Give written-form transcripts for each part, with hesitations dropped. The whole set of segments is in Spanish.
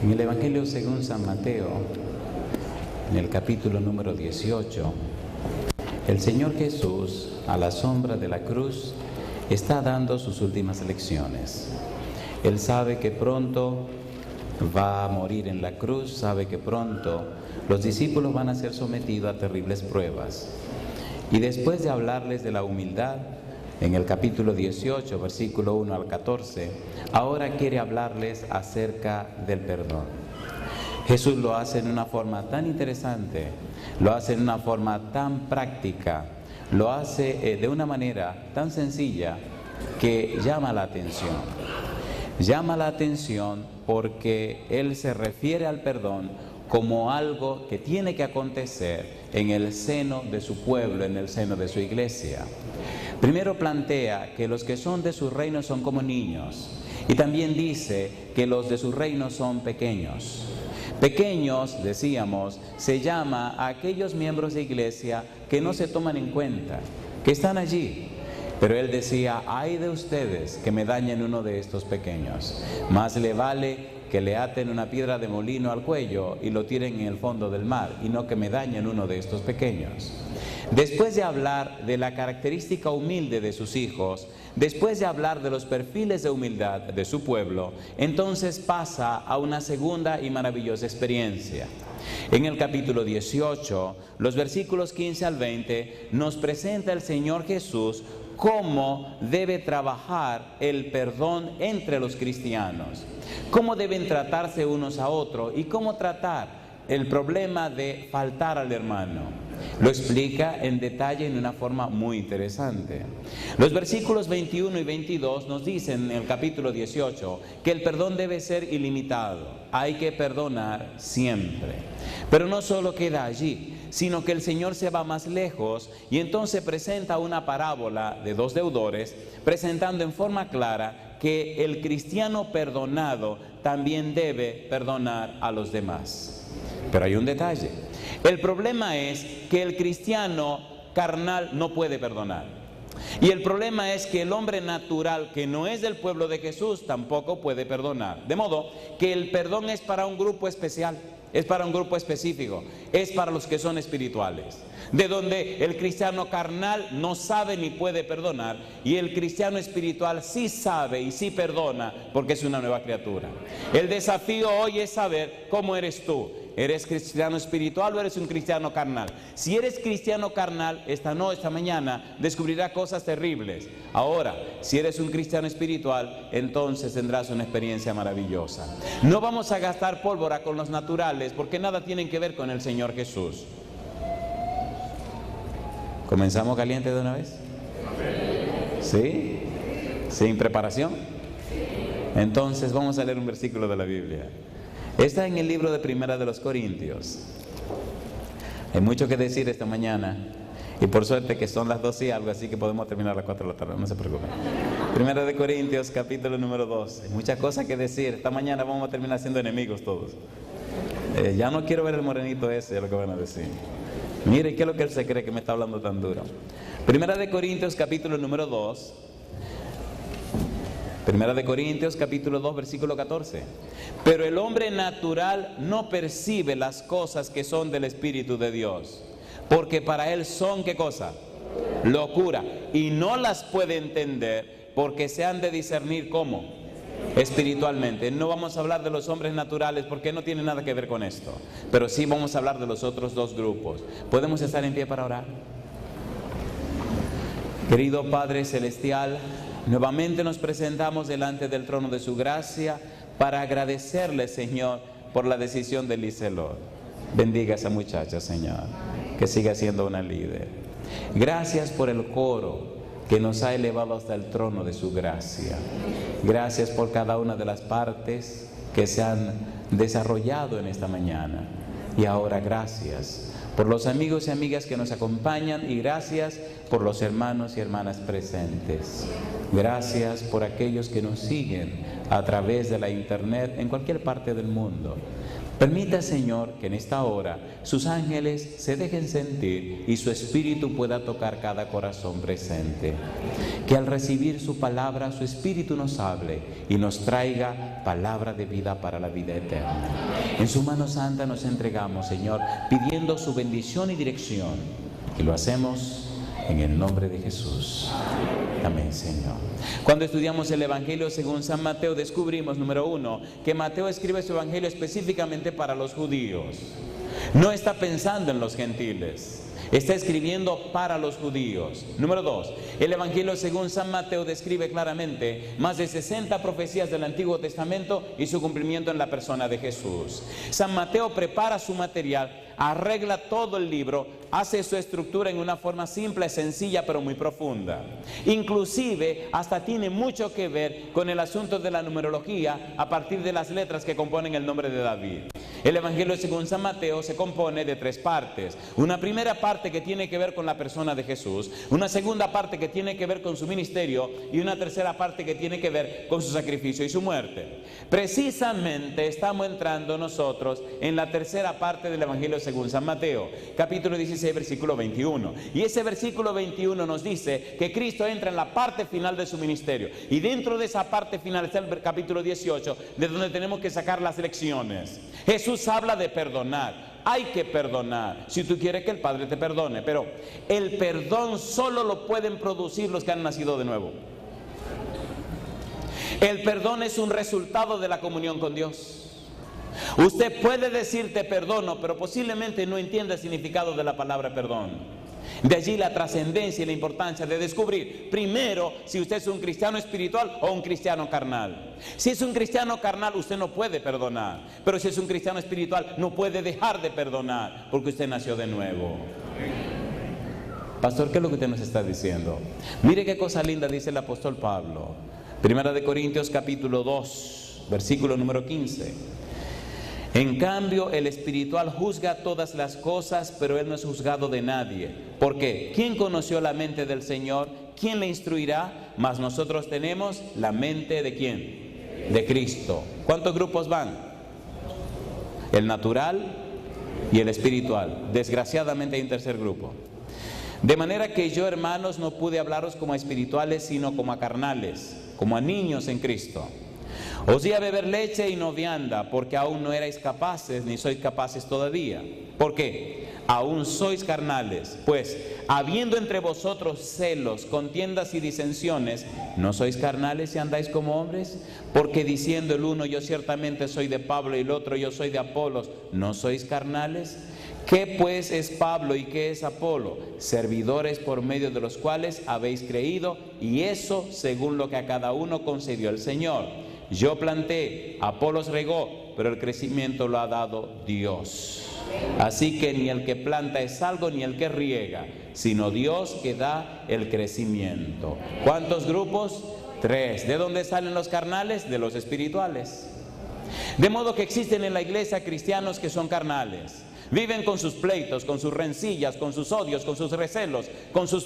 En el Evangelio según San Mateo, en el capítulo número 18, el Señor Jesús, a la sombra de la cruz, está dando sus últimas lecciones. Él sabe que pronto va a morir en la cruz, sabe que pronto los discípulos van a ser sometidos a terribles pruebas. Y después de hablarles de la humildad, en el capítulo 18, versículo 1 al 14, ahora quiere hablarles acerca del perdón. Jesús lo hace en una forma tan interesante, lo hace en una forma tan práctica, lo hace de una manera tan sencilla que llama la atención. Llama la atención porque Él se refiere al perdón como algo que tiene que acontecer en el seno de su pueblo, en el seno de su iglesia. Primero plantea que los que son de su reino son como niños, y también dice que los de su reino son pequeños. Pequeños, decíamos, se llama a aquellos miembros de iglesia que no se toman en cuenta, que están allí. Pero él decía, ay de ustedes que me dañen uno de estos pequeños. Más le vale que le aten una piedra de molino al cuello y lo tiren en el fondo del mar, y no que me dañen uno de estos pequeños. Después de hablar de la característica humilde de sus hijos, después de hablar de los perfiles de humildad de su pueblo, entonces pasa a una segunda y maravillosa experiencia. En el capítulo 18, los versículos 15 al 20, nos presenta el Señor Jesús cómo debe trabajar el perdón entre los cristianos, cómo deben tratarse unos a otros y cómo tratar el problema de faltar al hermano. Lo explica en detalle en una forma muy interesante. Los versículos 21 y 22 nos dicen en el capítulo 18 que el perdón debe ser ilimitado. Hay que perdonar siempre. Pero no solo queda allí, sino que el Señor se va más lejos y entonces presenta una parábola de dos deudores, presentando en forma clara que el cristiano perdonado también debe perdonar a los demás. Pero hay un detalle. El problema es que el cristiano carnal no puede perdonar. Y el problema es que el hombre natural, que no es del pueblo de Jesús, tampoco puede perdonar. De modo que el perdón es para un grupo especial, es para un grupo específico, es para los que son espirituales. De donde el cristiano carnal no sabe ni puede perdonar, y el cristiano espiritual sí sabe y sí perdona porque es una nueva criatura. El desafío hoy es saber cómo eres tú. ¿Eres cristiano espiritual o eres un cristiano carnal? Si eres cristiano carnal, esta mañana descubrirás cosas terribles. Ahora, si eres un cristiano espiritual, entonces tendrás una experiencia maravillosa. No vamos a gastar pólvora con los naturales porque nada tienen que ver con el Señor Jesús. ¿Comenzamos caliente de una vez? ¿Sí? ¿Sin preparación? Entonces vamos a leer un versículo de la Biblia. Está en el libro de Primera de los Corintios. Hay mucho que decir esta mañana, y por suerte que son las 12 y algo, así que podemos terminar a las 4 de la tarde, no se preocupen. Primera de Corintios, capítulo número 2. Hay muchas cosas que decir. Esta mañana vamos a terminar siendo enemigos todos. Ya no quiero ver el morenito ese, es lo que van a decir. Mire, ¿qué es lo que él se cree que me está hablando tan duro? Primera de Corintios, capítulo número 2. Primera de Corintios, capítulo 2, versículo 14. Pero el hombre natural no percibe las cosas que son del Espíritu de Dios, porque para él son, ¿qué cosa? Locura. Y no las puede entender porque se han de discernir, ¿cómo? Espiritualmente. No vamos a hablar de los hombres naturales porque no tiene nada que ver con esto, pero sí vamos a hablar de los otros dos grupos. ¿Podemos estar en pie para orar? Querido Padre Celestial, nuevamente nos presentamos delante del trono de su gracia para agradecerle, Señor, por la decisión de Lizelot. Bendiga a esa muchacha, Señor, que siga siendo una líder. Gracias por el coro que nos ha elevado hasta el trono de su gracia. Gracias por cada una de las partes que se han desarrollado en esta mañana. Y ahora gracias por los amigos y amigas que nos acompañan, y gracias por los hermanos y hermanas presentes. Gracias por aquellos que nos siguen a través de la internet en cualquier parte del mundo. Permita, Señor, que en esta hora sus ángeles se dejen sentir y su espíritu pueda tocar cada corazón presente. Que al recibir su palabra, su espíritu nos hable y nos traiga palabra de vida para la vida eterna. En su mano santa nos entregamos, Señor, pidiendo su bendición y dirección. Y lo hacemos en el nombre de Jesús. Amén, Señor. Cuando estudiamos el Evangelio según San Mateo, descubrimos, número 1, que Mateo escribe su Evangelio específicamente para los judíos. No está pensando en los gentiles. Está escribiendo para los judíos. Número 2, el Evangelio según San Mateo describe claramente más de 60 profecías del Antiguo Testamento y su cumplimiento en la persona de Jesús. San Mateo prepara su material, arregla todo el libro, hace su estructura en una forma simple, sencilla, pero muy profunda. Inclusive, hasta tiene mucho que ver con el asunto de la numerología a partir de las letras que componen el nombre de David. El Evangelio según San Mateo se compone de 3 partes. Una primera parte que tiene que ver con la persona de Jesús, una segunda parte que tiene que ver con su ministerio y una tercera parte que tiene que ver con su sacrificio y su muerte. Precisamente estamos entrando nosotros en la tercera parte del Evangelio según San Mateo, capítulo 16, versículo 21. Y ese versículo 21 nos dice que Cristo entra en la parte final de su ministerio. Y dentro de esa parte final está el capítulo 18, de donde tenemos que sacar las lecciones. Jesús habla de perdonar. Hay que perdonar si tú quieres que el Padre te perdone, pero el perdón solo lo pueden producir los que han nacido de nuevo. El perdón es un resultado de la comunión con Dios. Usted puede decir te perdono, pero posiblemente no entienda el significado de la palabra perdón. De allí la trascendencia y la importancia de descubrir primero si usted es un cristiano espiritual o un cristiano carnal. Si es un cristiano carnal, usted no puede perdonar, pero si es un cristiano espiritual, no puede dejar de perdonar porque usted nació de nuevo. Pastor, ¿qué es lo que usted nos está diciendo? Mire qué cosa linda dice el apóstol Pablo. Primera de Corintios capítulo 2, versículo número 15. En cambio, el espiritual juzga todas las cosas, pero él no es juzgado de nadie. ¿Por qué? ¿Quién conoció la mente del Señor? ¿Quién le instruirá? Mas nosotros tenemos la mente ¿de quién? De Cristo. ¿Cuántos grupos van? El natural y el espiritual. Desgraciadamente hay un tercer grupo. De manera que yo, hermanos, no pude hablaros como a espirituales, sino como a carnales, como a niños en Cristo. Os di a beber leche y no vianda, porque aún no erais capaces, ni sois capaces todavía. ¿Por qué? Aún sois carnales. Pues, habiendo entre vosotros celos, contiendas y disensiones, ¿no sois carnales y andáis como hombres? Porque diciendo el uno, yo ciertamente soy de Pablo, y el otro, yo soy de Apolos, ¿no sois carnales? ¿Qué pues es Pablo y qué es Apolo? Servidores por medio de los cuales habéis creído, y eso según lo que a cada uno concedió el Señor. Yo planté, Apolos regó, pero el crecimiento lo ha dado Dios. Así que ni el que planta es algo, ni el que riega, sino Dios que da el crecimiento. ¿Cuántos grupos? 3. ¿De dónde salen los carnales? De los espirituales. De modo que existen en la iglesia cristianos que son carnales. Viven con sus pleitos, con sus rencillas, con sus odios, con sus recelos, con sus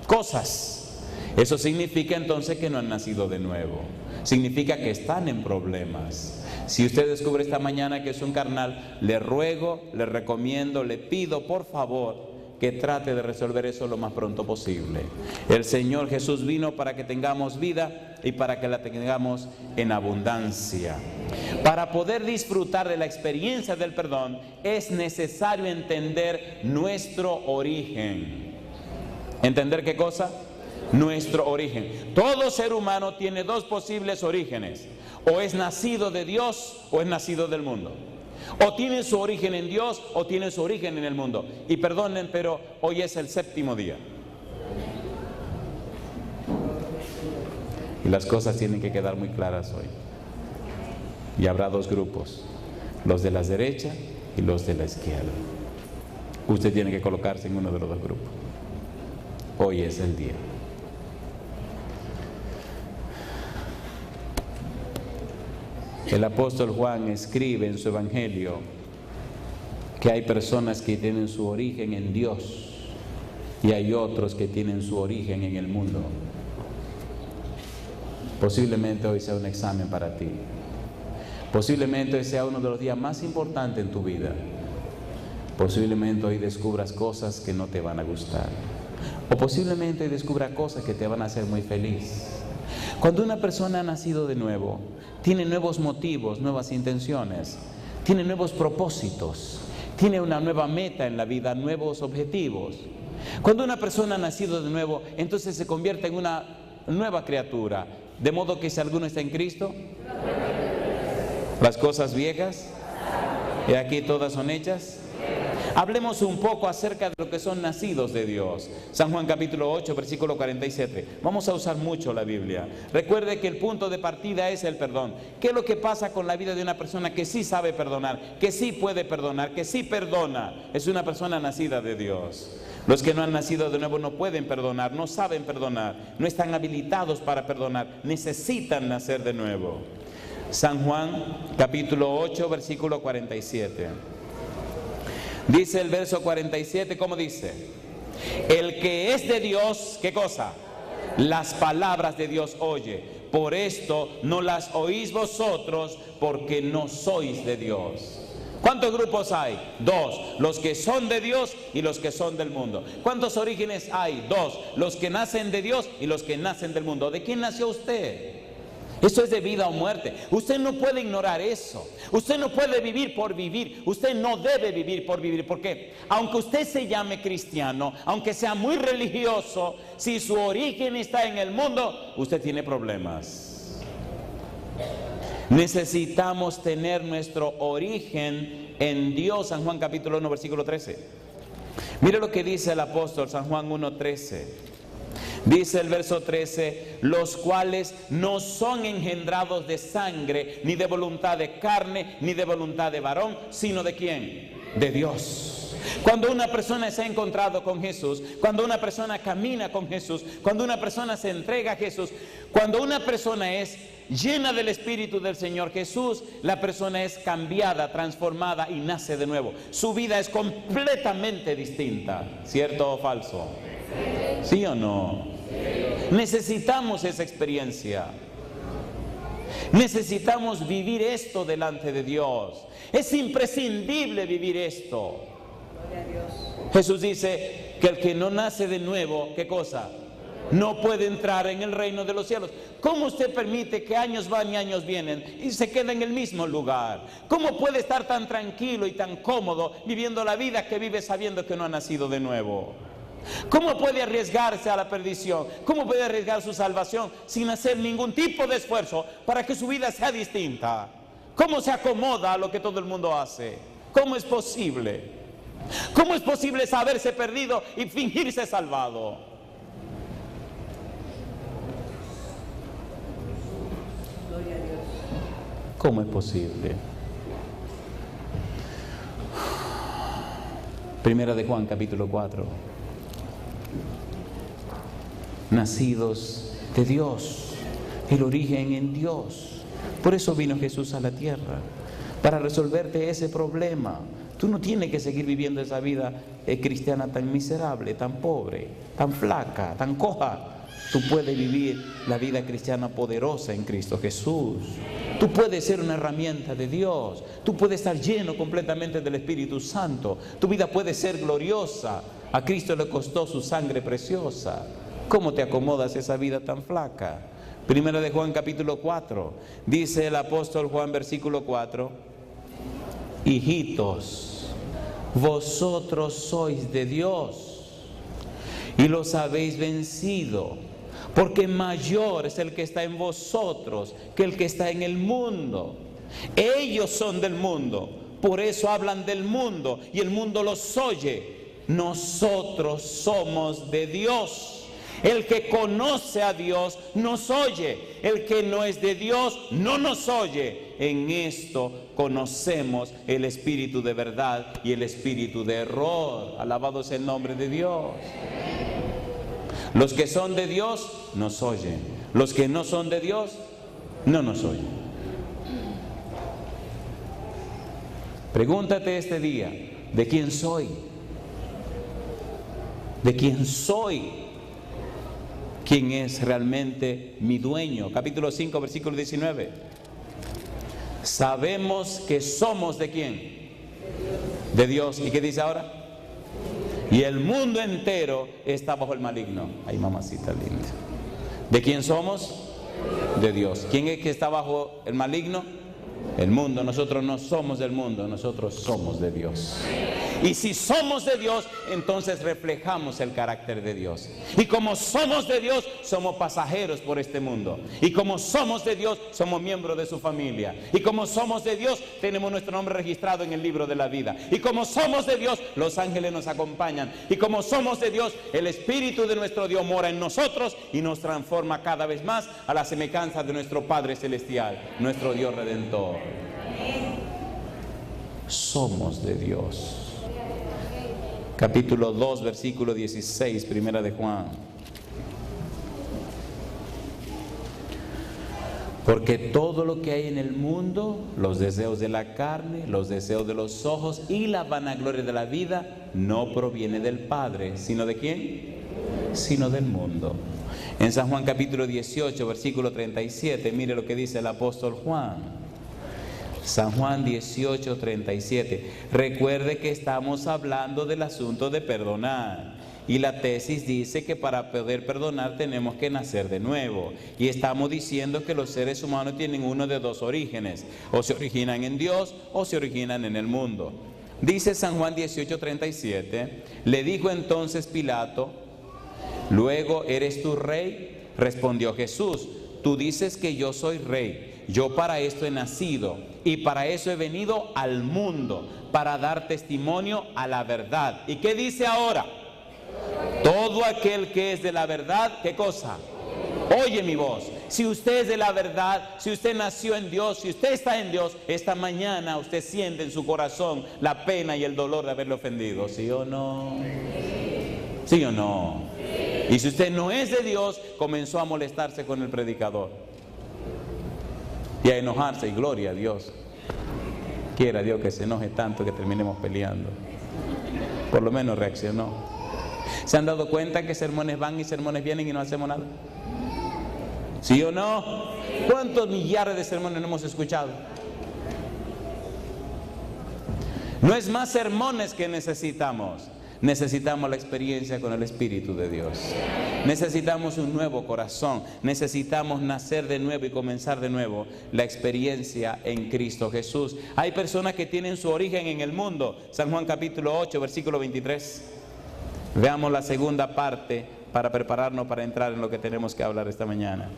cosas. Eso significa entonces que no han nacido de nuevo. Significa que están en problemas. Si usted descubre esta mañana que es un carnal, le ruego, le recomiendo, le pido por favor que trate de resolver eso lo más pronto posible. El Señor Jesús vino para que tengamos vida y para que la tengamos en abundancia. Para poder disfrutar de la experiencia del perdón es necesario entender nuestro origen. ¿Entender qué cosa? Nuestro origen. Todo ser humano tiene 2 posibles orígenes. O es nacido de Dios o es nacido del mundo. O tiene su origen en Dios o tiene su origen en el mundo. Y perdonen, pero hoy es el 7º día. Y las cosas tienen que quedar muy claras hoy. Y habrá 2 grupos, los de la derecha y los de la izquierda. Usted tiene que colocarse en uno de los 2 grupos. Hoy es el día. El apóstol Juan escribe en su evangelio que hay personas que tienen su origen en Dios y hay otros que tienen su origen en el mundo. Posiblemente hoy sea un examen para ti. Posiblemente sea uno de los días más importantes en tu vida. Posiblemente hoy descubras cosas que no te van a gustar. O posiblemente hoy descubras cosas que te van a hacer muy feliz. Cuando una persona ha nacido de nuevo, tiene nuevos motivos, nuevas intenciones, tiene nuevos propósitos, tiene una nueva meta en la vida, nuevos objetivos. Cuando una persona ha nacido de nuevo, entonces se convierte en una nueva criatura. De modo que si alguno está en Cristo, las cosas viejas, y aquí todas son hechas. Hablemos un poco acerca de lo que son nacidos de Dios. San Juan capítulo 8, versículo 47. Vamos a usar mucho la Biblia. Recuerde que el punto de partida es el perdón. ¿Qué es lo que pasa con la vida de una persona que sí sabe perdonar, que sí puede perdonar, que sí perdona? Es una persona nacida de Dios. Los que no han nacido de nuevo no pueden perdonar, no saben perdonar, no están habilitados para perdonar, necesitan nacer de nuevo. San Juan capítulo 8, versículo 47. Dice el verso 47, ¿cómo dice? El que es de Dios, ¿qué cosa? Las palabras de Dios oye. Por esto no las oís vosotros, porque no sois de Dios. ¿Cuántos grupos hay? Dos, los que son de Dios y los que son del mundo. ¿Cuántos orígenes hay? Dos, los que nacen de Dios y los que nacen del mundo. ¿De quién nació usted? Eso es de vida o muerte. Usted no puede ignorar eso. Usted no puede vivir por vivir. Usted no debe vivir por vivir. ¿Por qué? Aunque usted se llame cristiano, aunque sea muy religioso, si su origen está en el mundo, usted tiene problemas. Necesitamos tener nuestro origen en Dios. San Juan capítulo 1, versículo 13. Mire lo que dice el apóstol San Juan 1, 13. Dice el verso 13, los cuales no son engendrados de sangre, ni de voluntad de carne, ni de voluntad de varón, sino ¿de quién? De Dios. Cuando una persona se ha encontrado con Jesús, cuando una persona camina con Jesús, cuando una persona se entrega a Jesús, cuando una persona es llena del Espíritu del Señor Jesús, la persona es cambiada, transformada y nace de nuevo. Su vida es completamente distinta. ¿Cierto o falso? ¿Sí o no? Necesitamos esa experiencia. Necesitamos vivir esto delante de Dios. Es imprescindible vivir esto. Jesús dice que el que no nace de nuevo, ¿qué cosa? No puede entrar en el reino de los cielos. ¿Cómo usted permite que años van y años vienen y se queda en el mismo lugar? ¿Cómo puede estar tan tranquilo y tan cómodo viviendo la vida que vive sabiendo que no ha nacido de nuevo? ¿Cómo puede arriesgarse a la perdición? ¿Cómo puede arriesgar su salvación sin hacer ningún tipo de esfuerzo para que su vida sea distinta? ¿Cómo se acomoda a lo que todo el mundo hace? ¿Cómo es posible? ¿Cómo es posible saberse perdido y fingirse salvado? ¿Cómo es posible? Primera de Juan capítulo 4. Nacidos de Dios, el origen en Dios. Por eso vino Jesús a la tierra, para resolverte ese problema. Tú no tienes que seguir viviendo esa vida cristiana tan miserable, tan pobre, tan flaca, tan coja. Tú puedes vivir la vida cristiana poderosa en Cristo Jesús. Tú puedes ser una herramienta de Dios. Tú puedes estar lleno completamente del Espíritu Santo. Tu vida puede ser gloriosa. A Cristo le costó su sangre preciosa. ¿Cómo te acomodas esa vida tan flaca? Primera de Juan capítulo 4. Dice el apóstol Juan versículo 4. Hijitos, vosotros sois de Dios y los habéis vencido, porque mayor es el que está en vosotros que el que está en el mundo. Ellos son del mundo, por eso hablan del mundo y el mundo los oye. Nosotros somos de Dios. El que conoce a Dios nos oye. El que no es de Dios no nos oye. En esto conocemos el espíritu de verdad y el espíritu de error. Alabado sea el nombre de Dios. Los que son de Dios nos oyen. Los que no son de Dios no nos oyen. Pregúntate este día, ¿de quién soy? ¿De quién soy? ¿Quién es realmente mi dueño? Capítulo 5, versículo 19. Sabemos que somos ¿de quién? De Dios. ¿Y qué dice ahora? Y el mundo entero está bajo el maligno. Ay, mamacita linda. ¿De quién somos? De Dios. ¿Quién es que está bajo el maligno? El mundo. Nosotros no somos del mundo, nosotros somos de Dios. Y si somos de Dios, entonces reflejamos el carácter de Dios. Y como somos de Dios, somos pasajeros por este mundo. Y como somos de Dios, somos miembros de su familia. Y como somos de Dios, tenemos nuestro nombre registrado en el libro de la vida. Y como somos de Dios, los ángeles nos acompañan. Y como somos de Dios, el Espíritu de nuestro Dios mora en nosotros y nos transforma cada vez más a la semejanza de nuestro Padre Celestial, nuestro Dios Redentor. Somos de Dios. Capítulo 2, versículo 16, primera de Juan. Porque todo lo que hay en el mundo, los deseos de la carne, los deseos de los ojos y la vanagloria de la vida, no proviene del Padre, sino ¿de quién? Sino del mundo. En San Juan capítulo 18, versículo 37, mire lo que dice el apóstol Juan. San Juan 18, 37. Recuerde que estamos hablando del asunto de perdonar. Y la tesis dice que para poder perdonar tenemos que nacer de nuevo. Y estamos diciendo que los seres humanos tienen uno de dos orígenes. O se originan en Dios o se originan en el mundo. Dice San Juan 18, 37. Le dijo entonces Pilato: ¿luego eres tú rey? Respondió Jesús: tú dices que yo soy rey. Yo para esto he nacido y para eso he venido al mundo, para dar testimonio a la verdad. ¿Y qué dice ahora? Todo aquel que es de la verdad, ¿qué cosa? Oye mi voz. Si usted es de la verdad, si usted nació en Dios, si usted está en Dios, esta mañana usted siente en su corazón la pena y el dolor de haberle ofendido. ¿Sí o no? ¿Sí o no? Y si usted no es de Dios, comenzó a molestarse con el predicador y a enojarse, y gloria a Dios. Quiera Dios que se enoje tanto que terminemos peleando. Por lo menos reaccionó. ¿Se han dado cuenta que sermones van y sermones vienen y no hacemos nada? ¿Sí o no? ¿Cuántos millares de sermones no hemos escuchado? No es más sermones que necesitamos. Necesitamos la experiencia con el Espíritu de Dios. Necesitamos un nuevo corazón. Necesitamos nacer de nuevo y comenzar de nuevo la experiencia en Cristo Jesús. Hay personas que tienen su origen en el mundo. San Juan capítulo 8, versículo 23. Veamos la segunda parte para prepararnos para entrar en lo que tenemos que hablar esta mañana.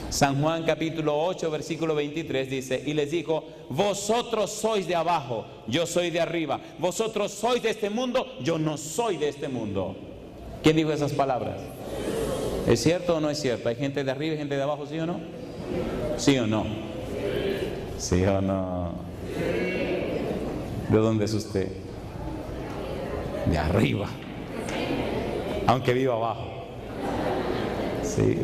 San Juan capítulo 8, versículo 23 dice: y les dijo: vosotros sois de abajo, yo soy de arriba. Vosotros sois de este mundo, yo no soy de este mundo. ¿Quién dijo esas palabras? ¿Es cierto o no es cierto? ¿Hay gente de arriba y gente de abajo, sí o no? ¿Sí o no? ¿Sí o no? ¿De dónde es usted? De arriba, aunque viva abajo. Sí.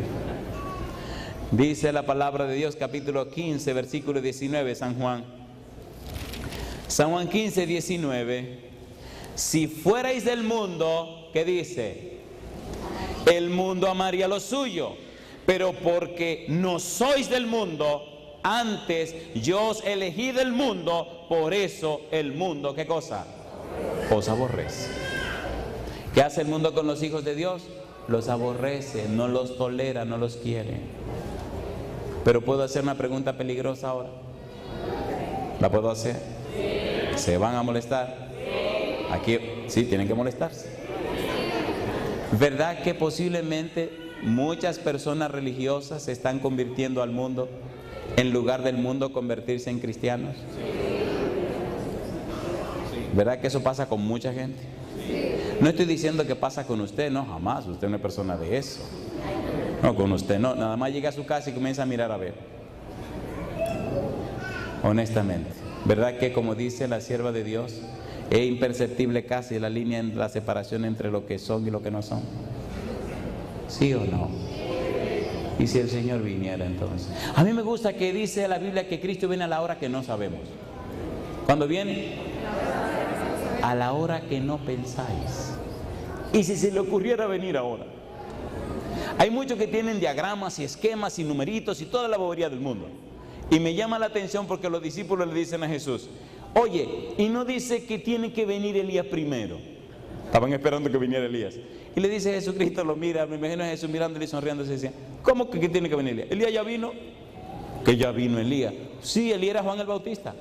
Dice la palabra de Dios, capítulo 15, versículo 19, San Juan. San Juan 15, 19. Si fuerais del mundo, ¿qué dice? El mundo amaría lo suyo. Pero porque no sois del mundo, antes yo os elegí del mundo, por eso el mundo, ¿qué cosa? Os aborrece. ¿Qué hace el mundo con los hijos de Dios? Los aborrece, no los tolera, no los quiere. Pero ¿puedo hacer una pregunta peligrosa ahora? ¿La puedo hacer? ¿Se van a molestar? Aquí sí, tienen que molestarse. ¿Verdad que posiblemente muchas personas religiosas se están convirtiendo al mundo en lugar del mundo convertirse en cristianos? ¿Verdad que eso pasa con mucha gente? No estoy diciendo que pasa con usted, no, jamás. Usted no es persona de eso. No, con usted no, nada más llega a su casa y comienza a mirar a ver. Honestamente, ¿verdad que como dice la sierva de Dios, es imperceptible casi la línea en la separación entre lo que son y lo que no son? ¿Sí o no? ¿Y si el Señor viniera entonces? A mí me gusta que dice la Biblia que Cristo viene a la hora que no sabemos. ¿Cuándo viene? A la hora que no pensáis. ¿Y si se le ocurriera venir ahora? Hay muchos que tienen diagramas y esquemas y numeritos y toda la bobería del mundo. Y me llama la atención porque los discípulos le dicen a Jesús, oye, y no dice que tiene que venir Elías primero. Estaban esperando que viniera Elías. Y le dice Jesucristo, lo mira, me imagino a Jesús mirándole y sonriéndose y decía, ¿cómo que tiene que venir Elías? ¿Elías ya vino? Que ya vino Elías. Sí, Elías era Juan el Bautista.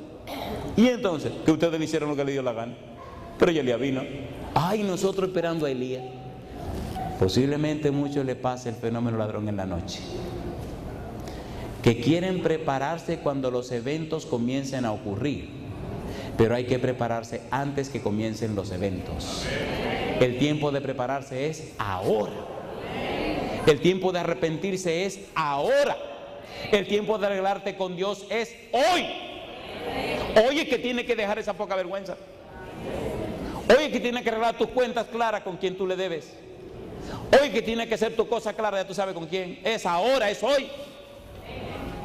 Y entonces, que ustedes le hicieron lo que le dio la gana. Pero ya Elías vino. Ay, nosotros esperando a Elías. Posiblemente a muchos le pase el fenómeno ladrón en la noche, que quieren prepararse cuando los eventos comiencen a ocurrir, pero hay que prepararse antes que comiencen los eventos. El tiempo de prepararse es ahora. El tiempo de arrepentirse es ahora. El tiempo de arreglarte con Dios es hoy. Hoy es que tiene que dejar esa poca vergüenza. Hoy es que tiene que arreglar tus cuentas claras con quien tú le debes. Hoy es que tiene que hacer tu cosa clara, ya tú sabes con quién. Es ahora, es hoy.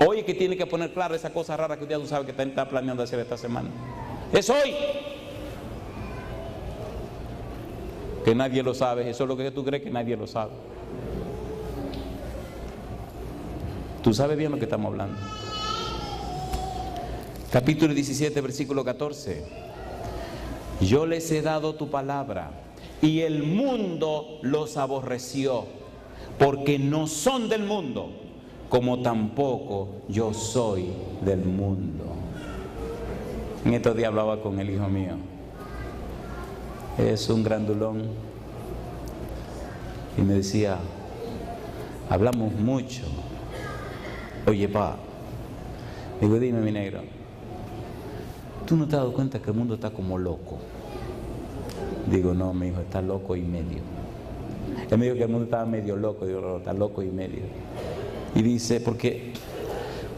Hoy es que tiene que poner clara esa cosa rara que ya tú sabes que está planeando hacer esta semana. Es hoy. Que nadie lo sabe, eso es lo que tú crees que nadie lo sabe. Tú sabes bien lo que estamos hablando. Capítulo 17, versículo 14. Yo les he dado tu palabra y el mundo los aborreció, porque no son del mundo, como tampoco yo soy del mundo. En estos días hablaba con el hijo mío. Es un grandulón. Y me decía, hablamos mucho. Oye, pa, digo, dime, mi negro, ¿tú no te has dado cuenta que el mundo está como loco? Digo, no, mi hijo, está loco y medio. Él me dijo que el mundo estaba medio loco. Digo, no, está loco y medio. Y dice, porque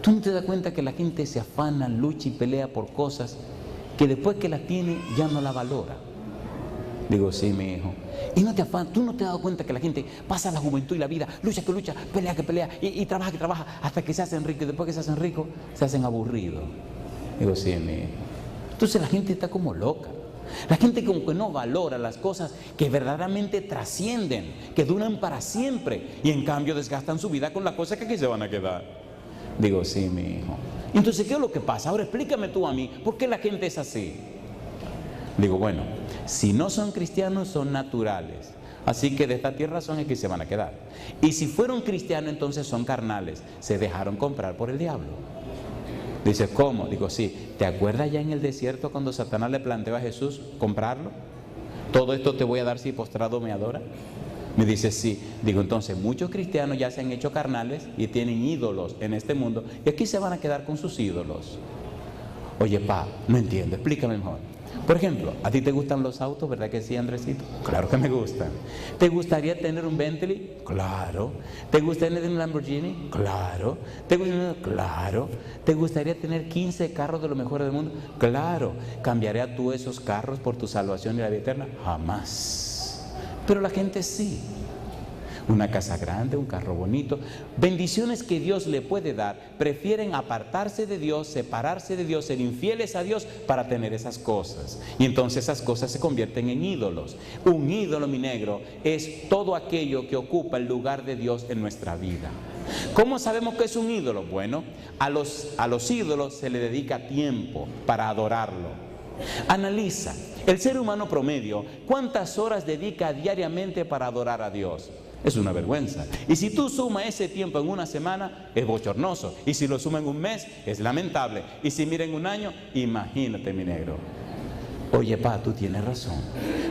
tú no te das cuenta que la gente se afana, lucha y pelea por cosas que después que las tiene ya no la valora. Digo, sí, mi hijo. Y no te afanas, tú no te has dado cuenta que la gente pasa la juventud y la vida, lucha que lucha, pelea que pelea, y trabaja que trabaja, hasta que se hacen ricos, y después que se hacen ricos, se hacen aburridos. Digo, sí, mi hijo. Entonces la gente está como loca. La gente como que no valora las cosas que verdaderamente trascienden, que duran para siempre, y en cambio desgastan su vida con las cosas que aquí se van a quedar. Digo, sí, mi hijo. Entonces, ¿qué es lo que pasa? Ahora explícame tú a mí, ¿por qué la gente es así? Digo, bueno, si no son cristianos, son naturales. Así que de esta tierra son el que se van a quedar. Y si fueron cristianos, entonces son carnales. Se dejaron comprar por el diablo. Dice, ¿cómo? Digo, sí. ¿Te acuerdas ya en el desierto cuando Satanás le planteó a Jesús comprarlo? ¿Todo esto te voy a dar si postrado me adora? Me dice, sí. Digo, entonces muchos cristianos ya se han hecho carnales y tienen ídolos en este mundo. Y aquí se van a quedar con sus ídolos. Oye, pa, no entiendo. Explícame mejor. Por ejemplo, ¿a ti te gustan los autos? ¿Verdad que sí, Andresito? Claro que me gustan. ¿Te gustaría tener un Bentley? Claro. ¿Te gustaría tener un Lamborghini? Claro. Claro. ¿Te gustaría tener 15 carros de los mejores del mundo? Claro. ¿Cambiaría tú esos carros por tu salvación y la vida eterna? Jamás. Pero la gente sí. Una casa grande, un carro bonito, bendiciones que Dios le puede dar, prefieren apartarse de Dios, separarse de Dios, ser infieles a Dios para tener esas cosas. Y entonces esas cosas se convierten en ídolos. Un ídolo, mi negro, es todo aquello que ocupa el lugar de Dios en nuestra vida. ¿Cómo sabemos que es un ídolo? Bueno, a los ídolos se le dedica tiempo para adorarlo. Analiza, el ser humano promedio, ¿cuántas horas dedica diariamente para adorar a Dios? Es una vergüenza. Y si tú sumas ese tiempo en una semana, es bochornoso. Y si lo sumas en un mes, es lamentable. Y si mira en un año, imagínate, mi negro. Oye, pa, tú tienes razón.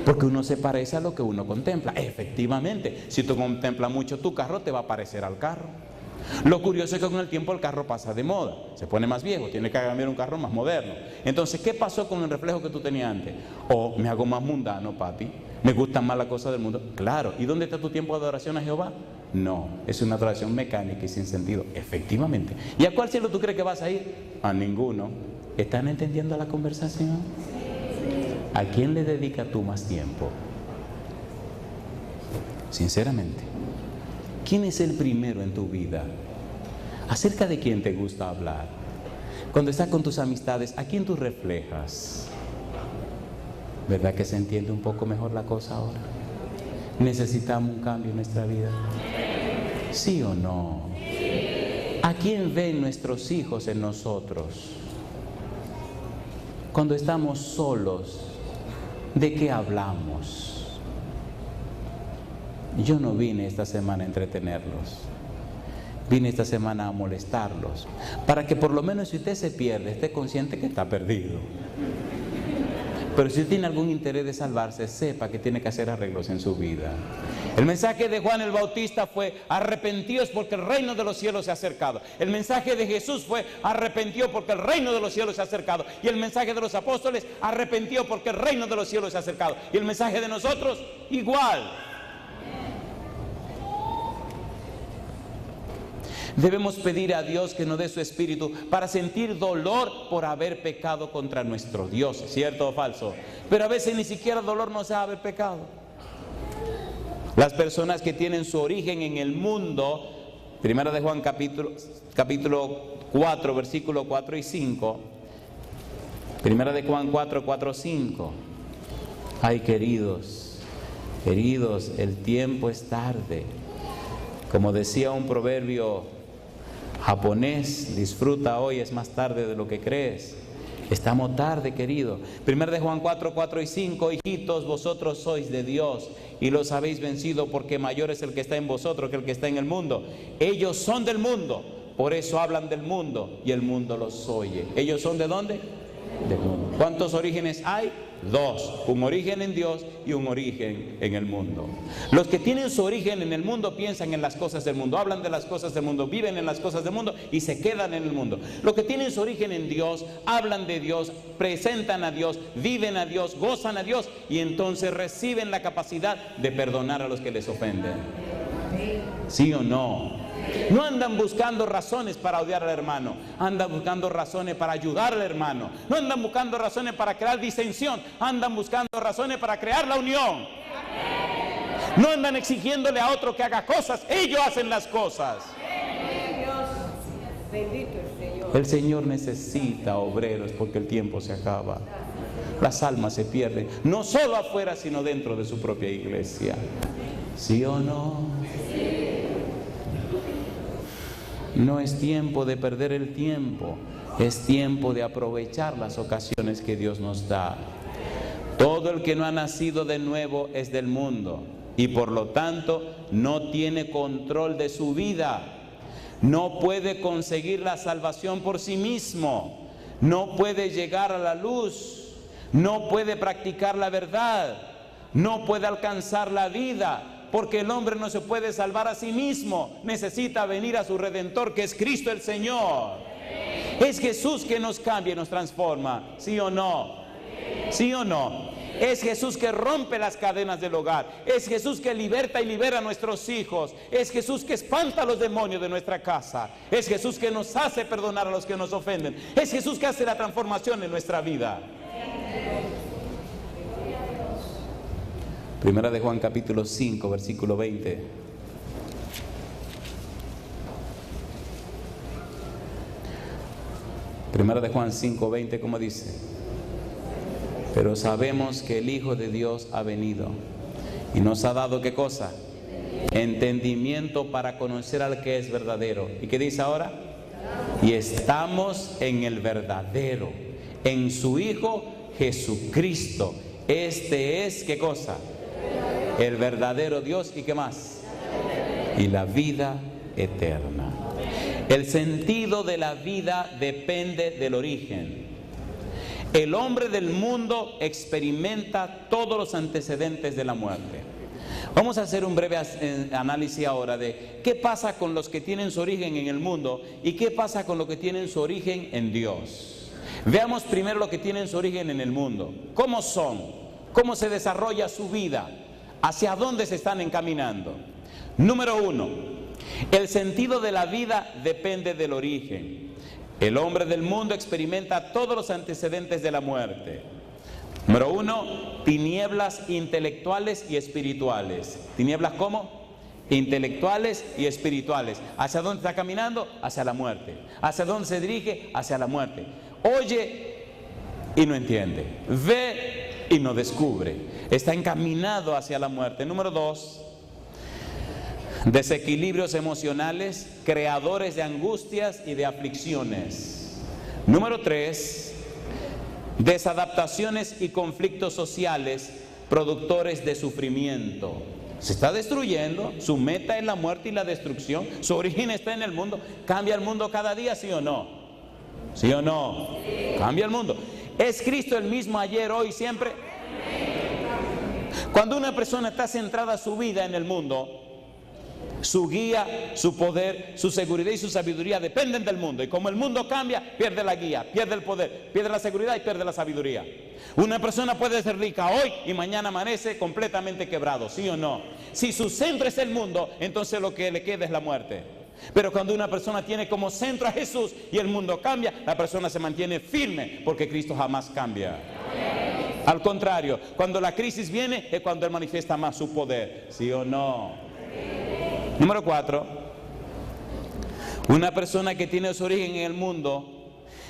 Porque uno se parece a lo que uno contempla. Efectivamente, si tú contemplas mucho tu carro, te va a parecer al carro. Lo curioso es que con el tiempo el carro pasa de moda, se pone más viejo, tiene que cambiar un carro más moderno. Entonces, ¿qué pasó con el reflejo que tú tenías antes? Oh, me hago más mundano, papi, me gustan más las cosas del mundo. Claro, ¿y dónde está tu tiempo de adoración a Jehová? No, es una adoración mecánica y sin sentido, efectivamente. ¿Y a cuál cielo tú crees que vas a ir? A ninguno. ¿Están entendiendo la conversación? ¿A quién le dedicas tú más tiempo? Sinceramente, ¿quién es el primero en tu vida? ¿Acerca de quién te gusta hablar? Cuando estás con tus amistades, ¿a quién tú reflejas? ¿Verdad que se entiende un poco mejor la cosa ahora? ¿Necesitamos un cambio en nuestra vida? ¿Sí o no? ¿A quién ven nuestros hijos en nosotros? Cuando estamos solos, ¿de qué hablamos? Yo no vine esta semana a entretenerlos. Vine esta semana a molestarlos, para que por lo menos si usted se pierde, esté consciente que está perdido. Pero si tiene algún interés de salvarse, sepa que tiene que hacer arreglos en su vida. El mensaje de Juan el Bautista fue: arrepentíos porque el reino de los cielos se ha acercado. El mensaje de Jesús fue: arrepentíos porque el reino de los cielos se ha acercado. Y el mensaje de los apóstoles: arrepentíos porque el reino de los cielos se ha acercado. Y el mensaje de nosotros, igual. Debemos pedir a Dios que nos dé su espíritu para sentir dolor por haber pecado contra nuestro Dios, ¿cierto o falso? Pero a veces ni siquiera dolor nos da haber pecado. Las personas que tienen su origen en el mundo, Primera de Juan capítulo 4, versículo 4 y 5, Primera de Juan 4, 4, 5. Ay, queridos, el tiempo es tarde. Como decía un proverbio japonés, disfruta hoy, es más tarde de lo que crees. Estamos tarde, querido. 1 de Juan 4, 4 y 5. Hijitos, vosotros sois de Dios y los habéis vencido, porque mayor es el que está en vosotros que el que está en el mundo. Ellos son del mundo, por eso hablan del mundo y el mundo los oye. ¿Ellos son de dónde? Del mundo. ¿Cuántos orígenes hay? Dos. Un origen en Dios y un origen en el mundo. Los que tienen su origen en el mundo piensan en las cosas del mundo, hablan de las cosas del mundo, viven en las cosas del mundo y se quedan en el mundo. Los que tienen su origen en Dios, hablan de Dios, presentan a Dios, viven a Dios, gozan a Dios y entonces reciben la capacidad de perdonar a los que les ofenden. ¿Sí o no? No andan buscando razones para odiar al hermano, andan buscando razones para ayudar al hermano. No andan buscando razones para crear disensión, andan buscando razones para crear la unión. No andan exigiéndole a otro que haga cosas, ellos hacen las cosas. El Señor necesita obreros porque el tiempo se acaba. Las almas se pierden, no solo afuera, sino dentro de su propia iglesia. ¿Sí o no? No es tiempo de perder el tiempo, es tiempo de aprovechar las ocasiones que Dios nos da. Todo el que no ha nacido de nuevo es del mundo y por lo tanto no tiene control de su vida. No puede conseguir la salvación por sí mismo, no puede llegar a la luz, no puede practicar la verdad, no puede alcanzar la vida. Porque el hombre no se puede salvar a sí mismo, necesita venir a su Redentor, que es Cristo el Señor. Es Jesús que nos cambia y nos transforma, ¿sí o no? ¿Sí o no? Es Jesús que rompe las cadenas del hogar, es Jesús que liberta y libera a nuestros hijos, es Jesús que espanta a los demonios de nuestra casa, es Jesús que nos hace perdonar a los que nos ofenden, es Jesús que hace la transformación en nuestra vida. Primera de Juan capítulo 5, versículo 20. Primera de Juan 5, 20, ¿cómo dice? Pero sabemos que el Hijo de Dios ha venido y nos ha dado, ¿qué cosa? Entendimiento para conocer al que es verdadero. ¿Y qué dice ahora? Y estamos en el verdadero, en su Hijo Jesucristo. Este es, ¿qué cosa? El verdadero Dios. ¿Y qué más? Y la vida eterna. El sentido de la vida depende del origen. El hombre del mundo experimenta todos los antecedentes de la muerte. Vamos a hacer un breve análisis ahora de qué pasa con los que tienen su origen en el mundo y qué pasa con los que tienen su origen en Dios. Veamos primero los que tienen su origen en el mundo. ¿Cómo son? ¿Cómo se desarrolla su vida? ¿Hacia dónde se están encaminando? Número 1, el sentido de la vida depende del origen. El hombre del mundo experimenta todos los antecedentes de la muerte. Número 1, tinieblas intelectuales y espirituales. ¿Tinieblas cómo? Intelectuales y espirituales. ¿Hacia dónde está caminando? Hacia la muerte. ¿Hacia dónde se dirige? Hacia la muerte. Oye y no entiende. Ve y no descubre. Está encaminado hacia la muerte. Número 2, desequilibrios emocionales, creadores de angustias y de aflicciones. Número 3, desadaptaciones y conflictos sociales, productores de sufrimiento. Se está destruyendo, su meta es la muerte y la destrucción, su origen está en el mundo. ¿Cambia el mundo cada día, sí o no? ¿Sí o no? Cambia el mundo. ¿Es Cristo el mismo ayer, hoy, siempre? Cuando una persona está centrada su vida en el mundo, su guía, su poder, su seguridad y su sabiduría dependen del mundo. Y como el mundo cambia, pierde la guía, pierde el poder, pierde la seguridad y pierde la sabiduría. Una persona puede ser rica hoy y mañana amanece completamente quebrado, ¿sí o no? Si su centro es el mundo, entonces lo que le queda es la muerte. Pero cuando una persona tiene como centro a Jesús y el mundo cambia, la persona se mantiene firme porque Cristo jamás cambia. Al contrario, cuando la crisis viene es cuando Él manifiesta más su poder, ¿sí o no? Número 4, una persona que tiene su origen en el mundo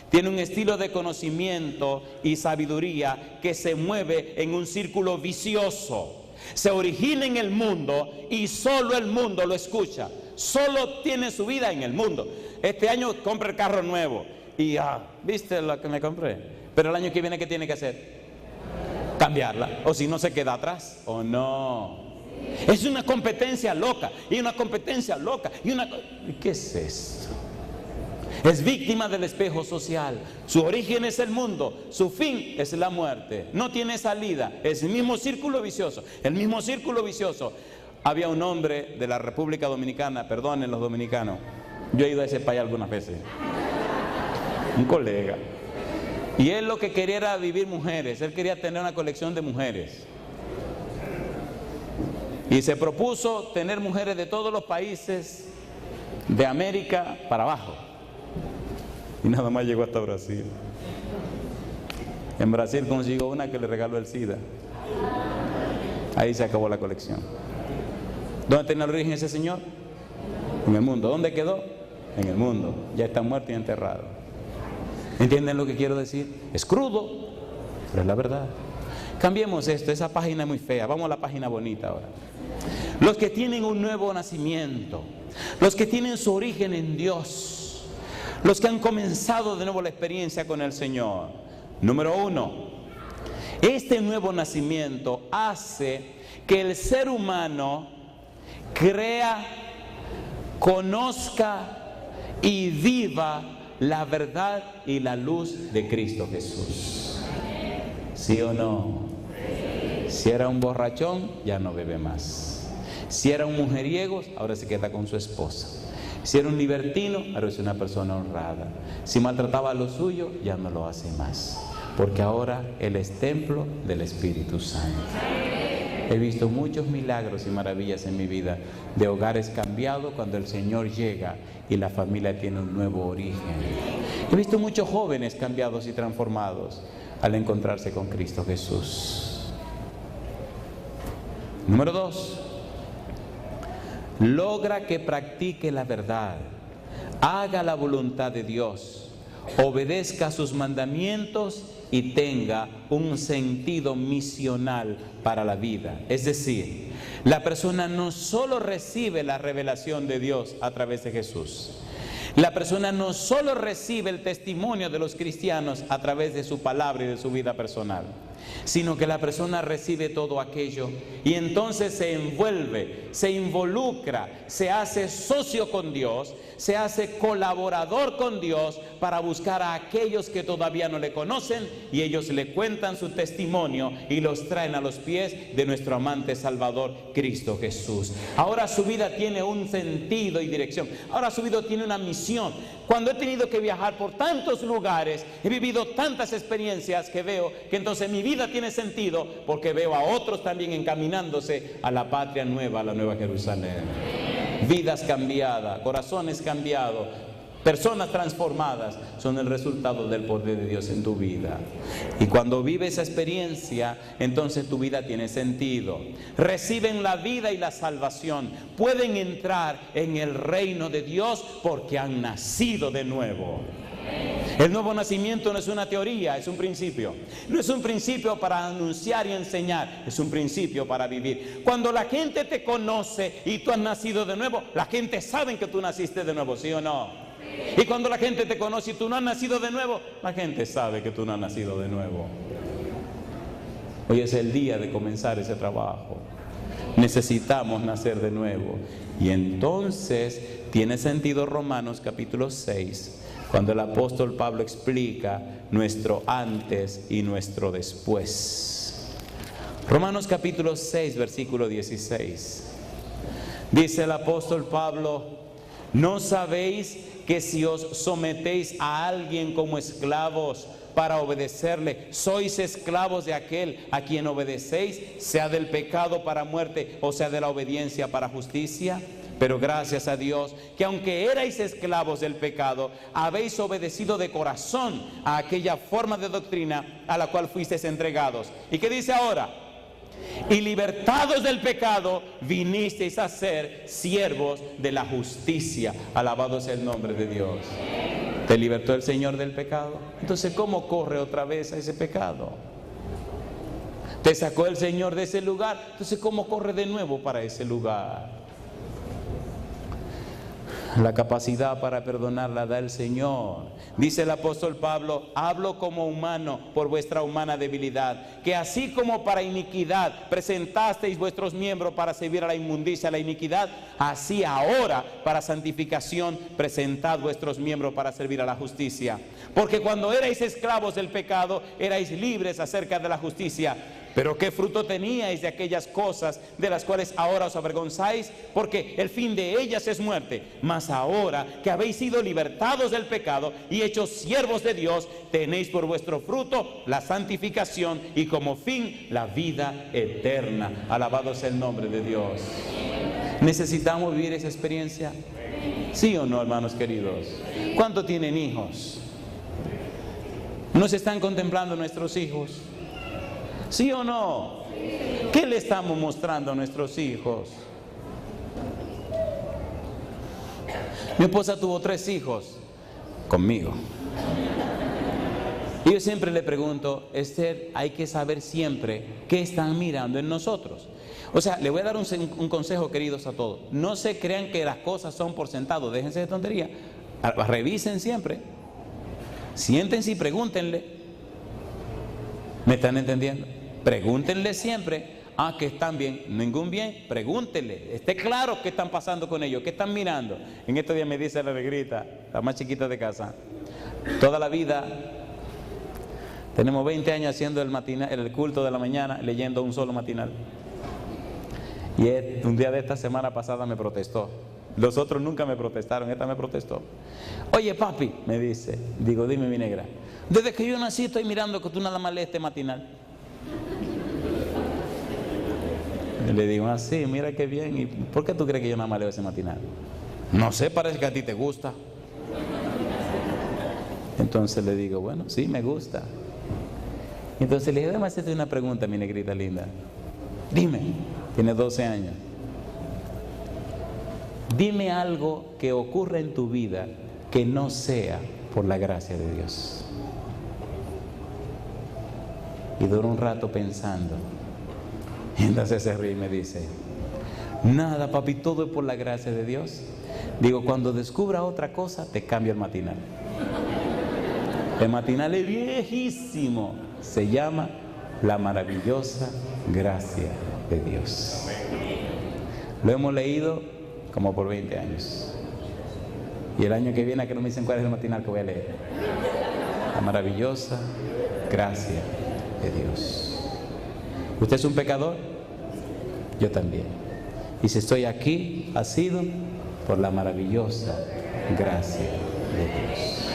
tiene un estilo de conocimiento y sabiduría que se mueve en un círculo vicioso. Se origina en el mundo y solo el mundo lo escucha. Solo tiene su vida en el mundo. Este año compra el carro nuevo y ¿viste lo que me compré? Pero el año que viene, ¿qué tiene que hacer? Cambiarla, o si no se queda atrás, ¿o no? Es una competencia loca, y una competencia loca, ¿qué es esto? Es víctima del espejo social. Su origen es el mundo, su fin es la muerte. No tiene salida, es el mismo círculo vicioso. El mismo círculo vicioso. Había un hombre de la República Dominicana, perdonen los dominicanos, yo he ido a ese país algunas veces, un colega, y él lo que quería era vivir mujeres. Él quería tener una colección de mujeres. Y se propuso tener mujeres de todos los países de América para abajo. Y nada más llegó hasta Brasil. En Brasil consiguió una que le regaló el SIDA. Ahí se acabó la colección. ¿Dónde tenía el origen ese señor? En el mundo. ¿Dónde quedó? En el mundo. Ya está muerto y enterrado. ¿Entienden lo que quiero decir? Es crudo, pero es la verdad. Cambiemos esto, esa página es muy fea. Vamos a la página bonita ahora. Los que tienen un nuevo nacimiento, los que tienen su origen en Dios, los que han comenzado de nuevo la experiencia con el Señor. Número 1, este nuevo nacimiento hace que el ser humano crea, conozca y viva la verdad y la luz de Cristo Jesús. ¿Sí o no? Si era un borrachón, ya no bebe más. Si era un mujeriego, ahora se queda con su esposa. Si era un libertino, ahora es una persona honrada. Si maltrataba a lo suyo, ya no lo hace más. Porque ahora Él es templo del Espíritu Santo. He visto muchos milagros y maravillas en mi vida de hogares cambiados cuando el Señor llega y la familia tiene un nuevo origen. He visto muchos jóvenes cambiados y transformados al encontrarse con Cristo Jesús. Número 2, logra que practique la verdad, haga la voluntad de Dios, obedezca sus mandamientos y tenga un sentido misional para la vida. Es decir, la persona no solo recibe la revelación de Dios a través de Jesús, la persona no solo recibe el testimonio de los cristianos a través de su palabra y de su vida personal, sino que la persona recibe todo aquello y entonces se envuelve, se involucra, se hace socio con Dios, se hace colaborador con Dios para buscar a aquellos que todavía no le conocen y ellos le cuentan su testimonio y los traen a los pies de nuestro amante Salvador Cristo Jesús. Ahora su vida tiene un sentido y dirección. Ahora su vida tiene una misión. Cuando he tenido que viajar por tantos lugares, he vivido tantas experiencias que veo que entonces mi vida tiene sentido porque veo a otros también encaminándose a la patria nueva, a la nueva Jerusalén. Vidas cambiadas, corazones cambiados, personas transformadas son el resultado del poder de Dios en tu vida. Y cuando vives esa experiencia, entonces tu vida tiene sentido. Reciben la vida y la salvación. Pueden entrar en el reino de Dios porque han nacido de nuevo. El nuevo nacimiento no es una teoría, es un principio. No es un principio para anunciar y enseñar, es un principio para vivir. Cuando la gente te conoce y tú has nacido de nuevo, la gente sabe que tú naciste de nuevo, ¿sí o no? Y cuando la gente te conoce y tú no has nacido de nuevo, la gente sabe que tú no has nacido de nuevo. Hoy es el día de comenzar ese trabajo. Necesitamos nacer de nuevo. Y entonces tiene sentido Romanos capítulo 6, cuando el apóstol Pablo explica nuestro antes y nuestro después. Romanos capítulo 6, versículo 16. Dice el apóstol Pablo: ¿no sabéis que si os sometéis a alguien como esclavos para obedecerle, sois esclavos de aquel a quien obedecéis, sea del pecado para muerte o sea de la obediencia para justicia? Pero gracias a Dios que aunque erais esclavos del pecado, habéis obedecido de corazón a aquella forma de doctrina a la cual fuisteis entregados. ¿Y qué dice ahora? Y libertados del pecado, vinisteis a ser siervos de la justicia. Alabado sea el nombre de Dios. ¿Te libertó el Señor del pecado? Entonces, ¿cómo corre otra vez a ese pecado? ¿Te sacó el Señor de ese lugar? Entonces, ¿cómo corre de nuevo para ese lugar? La capacidad para perdonar la da el Señor. Dice el apóstol Pablo: hablo como humano por vuestra humana debilidad, que así como para iniquidad presentasteis vuestros miembros para servir a la inmundicia, a la iniquidad, así ahora para santificación presentad vuestros miembros para servir a la justicia. Porque cuando erais esclavos del pecado, erais libres acerca de la justicia. Pero ¿qué fruto teníais de aquellas cosas de las cuales ahora os avergonzáis? Porque el fin de ellas es muerte. Mas ahora que habéis sido libertados del pecado y hechos siervos de Dios, tenéis por vuestro fruto la santificación y como fin la vida eterna. Alabado sea el nombre de Dios. ¿Necesitamos vivir esa experiencia? ¿Sí o no, hermanos queridos? ¿Cuántos tienen hijos? ¿Nos están contemplando nuestros hijos? ¿Sí o no? ¿Qué le estamos mostrando a nuestros hijos? Mi esposa tuvo 3 hijos conmigo. Y yo siempre le pregunto: Esther, hay que saber siempre qué están mirando en nosotros. O sea, le voy a dar un consejo, queridos, a todos. No se crean que las cosas son por sentado. Déjense de tontería. Revisen siempre. Siéntense y pregúntenle. ¿Me están entendiendo? Pregúntenle siempre. Que están bien. Ningún bien, pregúntenle. Esté claro qué están pasando con ellos, qué están mirando. En estos días me dice la negrita, la más chiquita de casa: toda la vida tenemos 20 años haciendo el culto de la mañana, leyendo un solo matinal. Y un día de esta semana pasada me protestó. Los otros nunca me protestaron, esta me protestó. Oye, papi, me dice. Digo: dime, mi negra, desde que yo nací estoy mirando que tú nada más lees este matinal. Y le digo: sí, mira qué bien. ¿Y por qué tú crees que yo nada más leo ese matinal? No sé, parece que a ti te gusta. Entonces le digo: bueno, sí, me gusta. Entonces le dije: déjame hacerte una pregunta, mi negrita linda. Dime, tiene 12 años. Dime algo que ocurra en tu vida que no sea por la gracia de Dios. Y duró un rato pensando. Y entonces se ríe y me dice: nada, papi, todo es por la gracia de Dios. Digo: cuando descubra otra cosa, te cambio el matinal. El matinal es viejísimo. Se llama La maravillosa gracia de Dios. Lo hemos leído como por 20 años. Y el año que viene, a que no me dicen cuál es el matinal que voy a leer. La maravillosa gracia de Dios. ¿Usted es un pecador? Yo también. Y si estoy aquí, ha sido por la maravillosa gracia de Dios.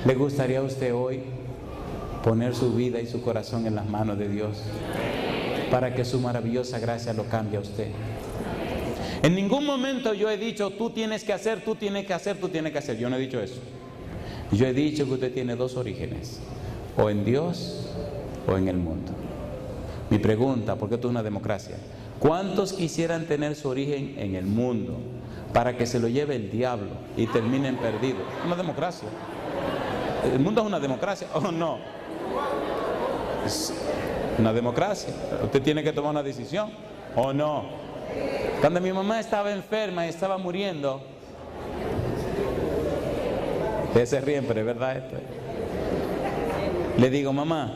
¿Le gustaría a usted hoy poner su vida y su corazón en las manos de Dios para que su maravillosa gracia lo cambie a usted? En ningún momento yo he dicho: tú tienes que hacer, tú tienes que hacer, tú tienes que hacer. Yo no he dicho eso. Yo he dicho que usted tiene 2 orígenes: o en Dios o en el mundo. Mi pregunta, porque esto es una democracia: ¿cuántos quisieran tener su origen en el mundo para que se lo lleve el diablo y terminen perdidos. Una democracia. El mundo es una democracia, ¿o no? Es una democracia. Usted tiene que tomar una decisión, ¿o no? Cuando mi mamá estaba enferma y estaba muriendo, ustedes se ríen, pero es verdad esto. Le digo, mamá,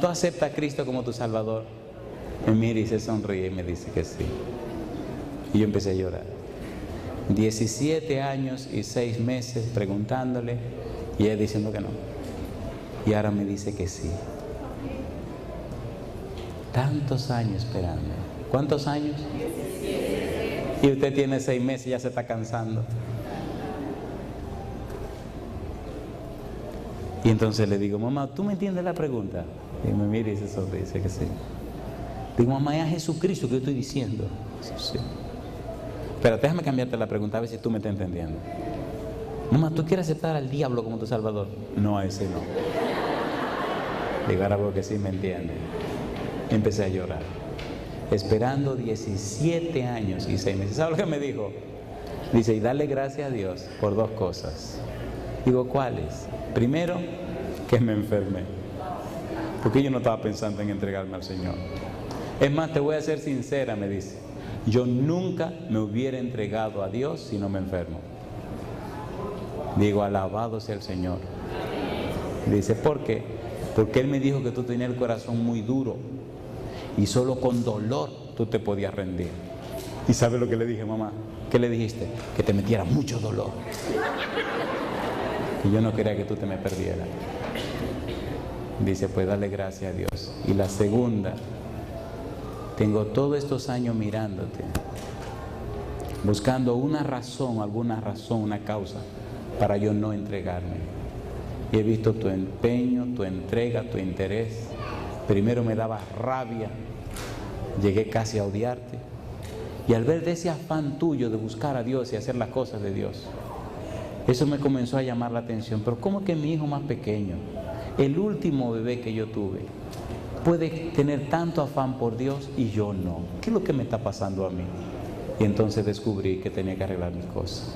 ¿tú aceptas a Cristo como tu Salvador? Me mira y se sonríe y me dice que sí. Y yo empecé a llorar. 17 años y 6 meses preguntándole y ella diciendo que no. Y ahora me dice que sí. Tantos años esperando. ¿Cuántos años? 17. Y usted tiene 6 meses y ya se está cansando. Y entonces le digo, mamá, ¿tú me entiendes la pregunta? Y me mira y se sonríe, dice que sí. Digo, mamá, es a Jesucristo que yo estoy diciendo. Sí. Pero déjame cambiarte la pregunta, a ver si tú me estás entendiendo. Mamá, ¿tú quieres aceptar al diablo como tu Salvador? No, a ese no. Digo, ahora veo que sí me entiende. Y empecé a llorar. Esperando 17 años y 6 meses. ¿Sabes lo que me dijo? Dice, y dale gracias a Dios por 2 cosas. Digo, ¿cuáles? Primero, que me enfermé. Porque yo no estaba pensando en entregarme al Señor. Es más, te voy a ser sincera, me dice. Yo nunca me hubiera entregado a Dios si no me enfermo. Digo, alabado sea el Señor. Dice, ¿por qué? Porque Él me dijo que tú tenías el corazón muy duro y solo con dolor tú te podías rendir. ¿Y sabes lo que le dije, mamá? ¿Qué le dijiste? Que te metiera mucho dolor. Y yo no quería que tú te me perdieras. Dice, pues dale gracias a Dios. Y la segunda, tengo todos estos años mirándote, buscando una razón, alguna razón, una causa para yo no entregarme. Y he visto tu empeño, tu entrega, tu interés. Primero me daba rabia, llegué casi a odiarte. Y al ver de ese afán tuyo de buscar a Dios y hacer las cosas de Dios, eso me comenzó a llamar la atención. Pero ¿cómo que mi hijo más pequeño, el último bebé que yo tuve, puede tener tanto afán por Dios y yo no? ¿Qué es lo que me está pasando a mí? Y entonces descubrí que tenía que arreglar mis cosas.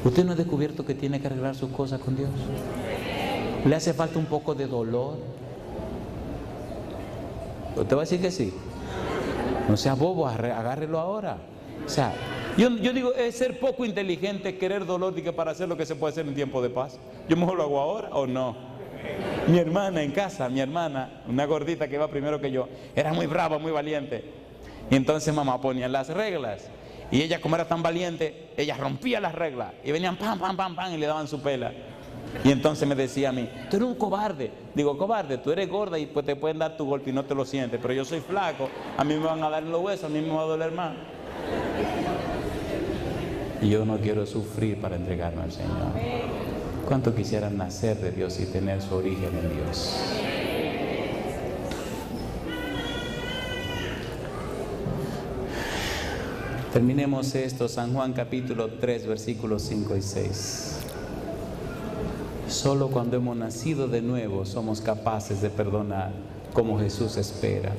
¿Usted no ha descubierto que tiene que arreglar sus cosas con Dios? ¿Le hace falta un poco de dolor? ¿Usted va a decir que sí? No sea bobo, agárrelo ahora. O sea, yo digo, es ser poco inteligente querer dolor y que para hacer lo que se puede hacer en tiempo de paz. Yo mejor lo hago ahora o no. Mi hermana en casa, una gordita que iba primero que yo, era muy brava, muy valiente. Y entonces mamá ponía las reglas. Y ella, como era tan valiente, ella rompía las reglas. Y venían pam, pam, pam, pam y le daban su pela. Y entonces me decía a mí, tú eres un cobarde. Digo, cobarde, tú eres gorda y pues te pueden dar tu golpe y no te lo sientes. Pero yo soy flaco, a mí me van a dar en los huesos, a mí me va a doler más. Y yo no quiero sufrir para entregarme al Señor. ¿Cuánto quisieran nacer de Dios y tener su origen en Dios? Terminemos esto, San Juan capítulo 3, versículos 5 y 6. Solo cuando hemos nacido de nuevo somos capaces de perdonar como Jesús espera.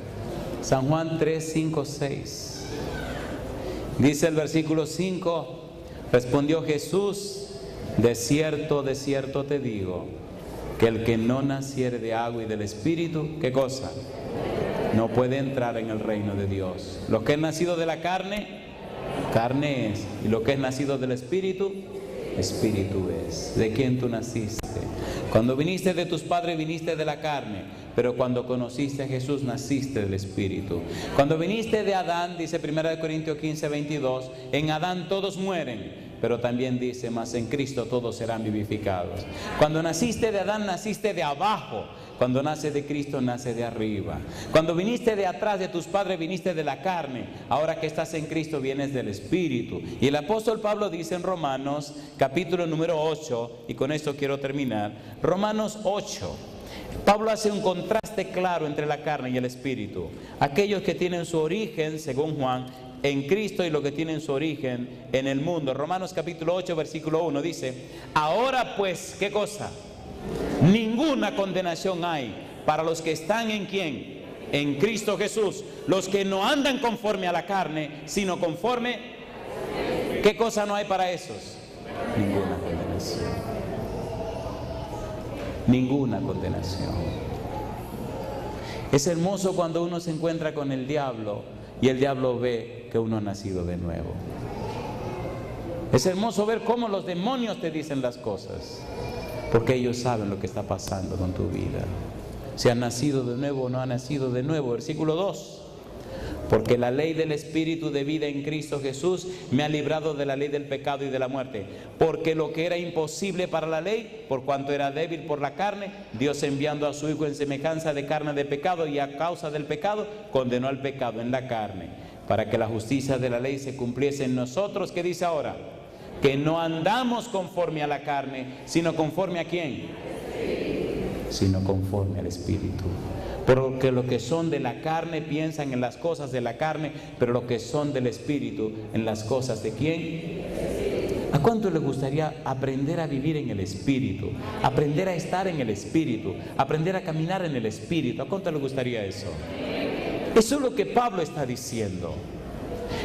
San Juan 3, 5, 6. Dice el versículo 5, respondió Jesús, de cierto te digo, que el que no naciere de agua y del Espíritu, ¿qué cosa? No puede entrar en el reino de Dios. Lo que es nacido de la carne, carne es. Y lo que es nacido del Espíritu, Espíritu es. ¿De quién tú naciste? Cuando viniste de tus padres, viniste de la carne. Pero cuando conociste a Jesús, naciste del Espíritu. Cuando viniste de Adán, dice 1 Corintios 15, 22, en Adán todos mueren. Pero también dice, mas en Cristo todos serán vivificados. Cuando naciste de Adán, naciste de abajo. Cuando nace de Cristo, nace de arriba. Cuando viniste de atrás de tus padres, viniste de la carne. Ahora que estás en Cristo, vienes del Espíritu. Y el apóstol Pablo dice en Romanos, capítulo número 8, y con esto quiero terminar. Romanos 8. Pablo hace un contraste claro entre la carne y el Espíritu. Aquellos que tienen su origen, según Juan, en Cristo y los que tienen su origen en el mundo. Romanos capítulo 8, versículo 1 dice, ahora pues, ¿qué cosa? Ninguna condenación hay para los que están en ¿quién? En Cristo Jesús, los que no andan conforme a la carne, sino conforme ¿Qué cosa no hay para esos? Ninguna condenación. Ninguna condenación. Es hermoso cuando uno se encuentra con el diablo y el diablo ve que uno ha nacido de nuevo. Es hermoso ver cómo los demonios te dicen las cosas, porque ellos saben lo que está pasando con tu vida. Si has nacido de nuevo o no has nacido de nuevo. Versículo 2. Porque la ley del Espíritu de vida en Cristo Jesús me ha librado de la ley del pecado y de la muerte. Porque lo que era imposible para la ley, por cuanto era débil por la carne, Dios enviando a su Hijo en semejanza de carne de pecado y a causa del pecado, condenó al pecado en la carne, para que la justicia de la ley se cumpliese en nosotros. ¿Qué dice ahora? Que no andamos conforme a la carne, sino conforme a ¿quién? Sino conforme al Espíritu. Porque los que son de la carne piensan en las cosas de la carne, pero los que son del Espíritu en las cosas de ¿quién? ¿A cuánto les gustaría aprender a vivir en el Espíritu? Aprender a estar en el Espíritu, aprender a caminar en el Espíritu. ¿A cuánto les gustaría eso? Eso es lo que Pablo está diciendo.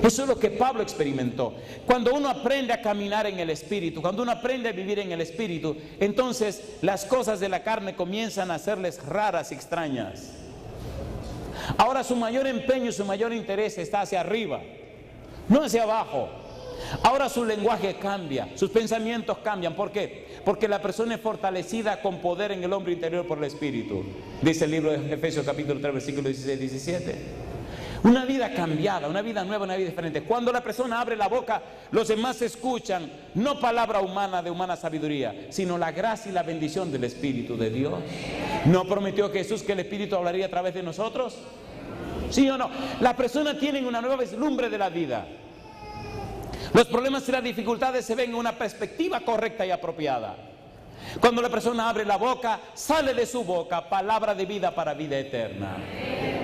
Eso es lo que Pablo experimentó. Cuando uno aprende a caminar en el Espíritu, cuando uno aprende a vivir en el Espíritu, entonces las cosas de la carne comienzan a hacerles raras y extrañas. Ahora su mayor empeño, su mayor interés está hacia arriba, no hacia abajo. Ahora su lenguaje cambia, sus pensamientos cambian. ¿Por qué? Porque la persona es fortalecida con poder en el hombre interior por el Espíritu. Dice el libro de Efesios capítulo 3 versículos 16 y 17. Una vida cambiada, una vida nueva, una vida diferente. Cuando la persona abre la boca, los demás escuchan no palabra humana de humana sabiduría, sino la gracia y la bendición del Espíritu de Dios. ¿No prometió Jesús que el Espíritu hablaría a través de nosotros? ¿Sí o no? Las personas tienen una nueva vislumbre de la vida. Los problemas y las dificultades se ven en una perspectiva correcta y apropiada. Cuando la persona abre la boca, sale de su boca palabra de vida para vida eterna.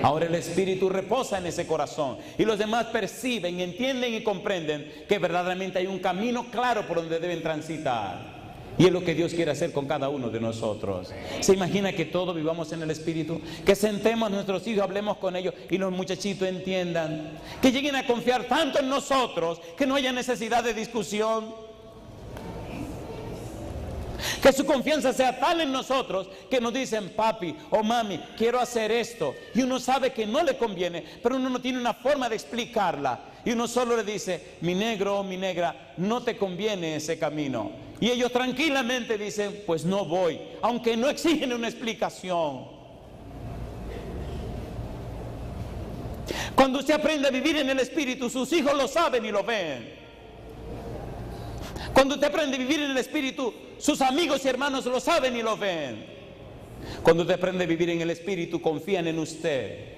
Ahora el Espíritu reposa en ese corazón y los demás perciben, entienden y comprenden que verdaderamente hay un camino claro por donde deben transitar. Y es lo que Dios quiere hacer con cada uno de nosotros. ¿Se imagina que todos vivamos en el Espíritu? Que sentemos a nuestros hijos, hablemos con ellos y los muchachitos entiendan. Que lleguen a confiar tanto en nosotros que no haya necesidad de discusión. Que su confianza sea tal en nosotros que nos dicen, papi o mami, quiero hacer esto. Y uno sabe que no le conviene, pero uno no tiene una forma de explicarla. Y uno solo le dice, mi negro o mi negra, no te conviene ese camino. Y ellos tranquilamente dicen, pues no voy, aunque no exigen una explicación. Cuando usted aprende a vivir en el Espíritu, sus hijos lo saben y lo ven. Cuando usted aprende a vivir en el Espíritu, sus amigos y hermanos lo saben y lo ven. Cuando usted aprende a vivir en el Espíritu, confían en usted.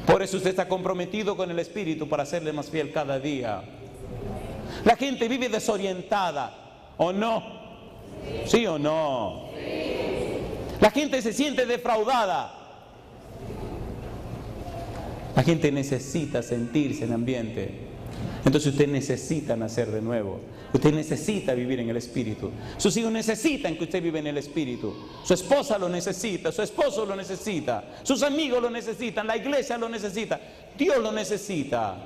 Por eso usted está comprometido con el Espíritu para serle más fiel cada día. La gente vive desorientada, ¿o no? ¿Sí o no? La gente se siente defraudada. La gente necesita sentirse en ambiente. Entonces usted necesita nacer de nuevo. Usted necesita vivir en el Espíritu. Sus hijos necesitan que usted viva en el Espíritu. Su esposa lo necesita, su esposo lo necesita, sus amigos lo necesitan, la iglesia lo necesita, Dios lo necesita.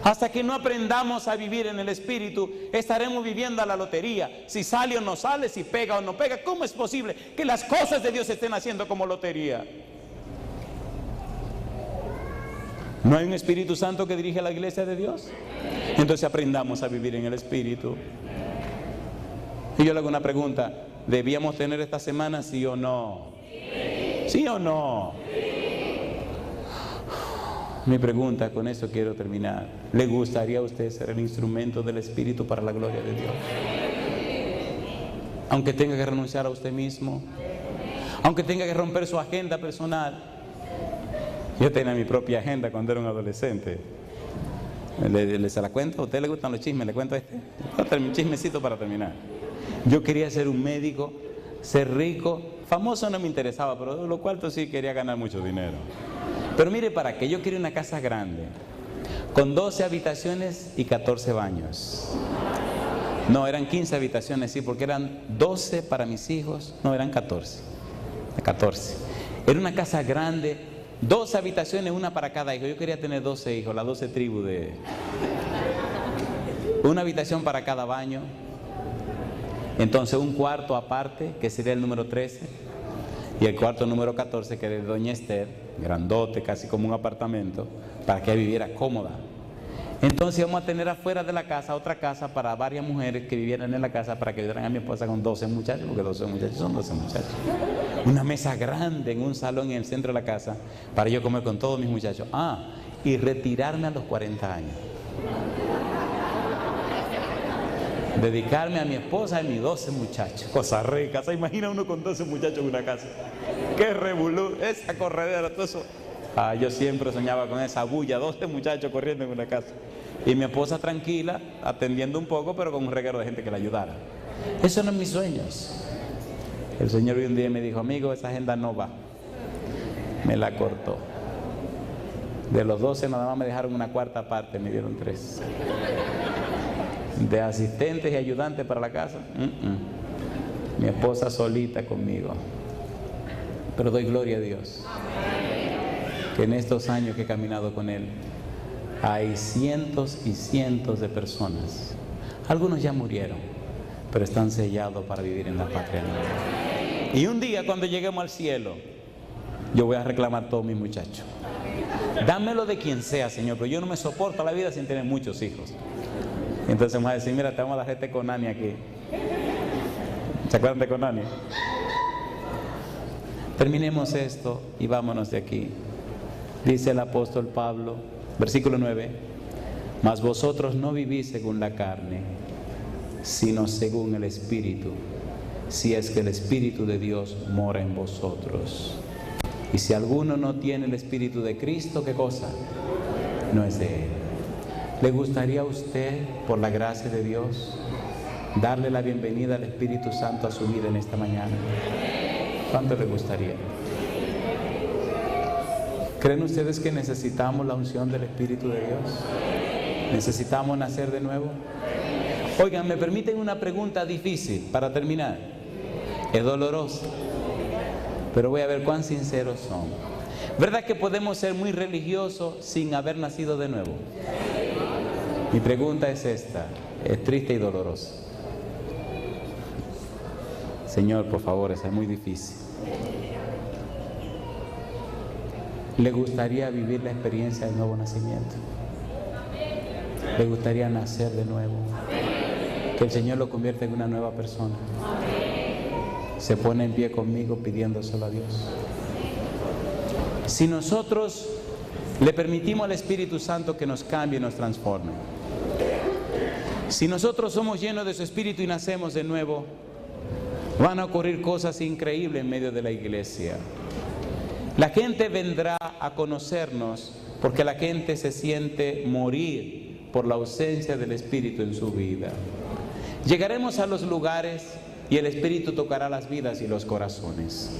Hasta que no aprendamos a vivir en el Espíritu, estaremos viviendo a la lotería. Si sale o no sale, si pega o no pega. ¿Cómo es posible que las cosas de Dios se estén haciendo como lotería? ¿No hay un Espíritu Santo que dirige a la iglesia de Dios? Entonces aprendamos a vivir en el Espíritu. Y yo le hago una pregunta, ¿debíamos tener esta semana sí o no? ¿Sí o no? Mi pregunta, con eso quiero terminar. ¿Le gustaría a usted ser el instrumento del Espíritu para la gloria de Dios? Aunque tenga que renunciar a usted mismo, aunque tenga que romper su agenda personal. Yo tenía mi propia agenda cuando era un adolescente. ¿Se la cuento? ¿A usted le gustan los chismes? ¿Le cuento un chismecito para terminar? Yo quería ser un médico, ser rico, famoso no me interesaba, pero de lo cual sí quería ganar mucho dinero. Pero mire para qué, yo quería una casa grande, con 12 habitaciones y 14 baños. No, eran 15 habitaciones, sí, porque eran 12 para mis hijos, no, eran 14. 14. Era una casa grande, 12 habitaciones, una para cada hijo. Yo quería tener 12 hijos, las 12 tribus de... una habitación para cada baño, entonces un cuarto aparte, que sería el número 13, y el cuarto número 14, que era de doña Esther, grandote, casi como un apartamento, para que ella viviera cómoda. Entonces íbamos a tener afuera de la casa otra casa para varias mujeres que vivieran en la casa, para que ayudaran a mi esposa con 12 muchachos, porque 12 muchachos son 12 muchachos. Una mesa grande en un salón en el centro de la casa para yo comer con todos mis muchachos. Y retirarme a los 40 años. Dedicarme a mi esposa y mis 12 muchachos. Cosa rica. ¿Se imagina uno con 12 muchachos en una casa? ¡Qué revolú! Esa corredera, todo eso. Yo siempre soñaba con esa bulla, 12 muchachos corriendo en una casa. Y mi esposa tranquila, atendiendo un poco, pero con un reguero de gente que la ayudara. Esos no son mis sueños. El Señor un día me dijo: amigo, esa agenda no va. Me la cortó. De los 12 nada más me dejaron una cuarta parte, me dieron 3. De asistentes y ayudantes para la casa, mi esposa solita conmigo. Pero doy gloria a Dios que en estos años que he caminado con Él hay cientos y cientos de personas. Algunos ya murieron, pero están sellados para vivir en la patria nueva. Y un día cuando lleguemos al cielo, yo voy a reclamar a todos mis muchachos. Dámelo de quien sea, Señor, pero yo no me soporto la vida sin tener muchos hijos. Entonces vamos a decir: mira, te vamos a dar este Conani aquí. ¿Se acuerdan de Conani? Terminemos esto y vámonos de aquí. Dice el apóstol Pablo, versículo 9: mas vosotros no vivís según la carne, sino según el Espíritu, si es que el Espíritu de Dios mora en vosotros. Y si alguno no tiene el Espíritu de Cristo, ¿qué cosa? No es de Él. ¿Le gustaría a usted, por la gracia de Dios, darle la bienvenida al Espíritu Santo a su vida en esta mañana? ¿Cuánto le gustaría? ¿Creen ustedes que necesitamos la unción del Espíritu de Dios? ¿Necesitamos nacer de nuevo? Oigan, me permiten una pregunta difícil para terminar. Es dolorosa, pero voy a ver cuán sinceros son. ¿Verdad que podemos ser muy religiosos sin haber nacido de nuevo? Mi pregunta es esta, es triste y dolorosa. Señor, por favor, esa es muy difícil. ¿Le gustaría vivir la experiencia del nuevo nacimiento? ¿Le gustaría nacer de nuevo? Que el Señor lo convierta en una nueva persona. Se pone en pie conmigo pidiéndoselo a Dios. Si nosotros le permitimos al Espíritu Santo que nos cambie y nos transforme, si nosotros somos llenos de su Espíritu y nacemos de nuevo, van a ocurrir cosas increíbles en medio de la iglesia. La gente vendrá a conocernos porque la gente se siente morir por la ausencia del Espíritu en su vida. Llegaremos a los lugares y el Espíritu tocará las vidas y los corazones.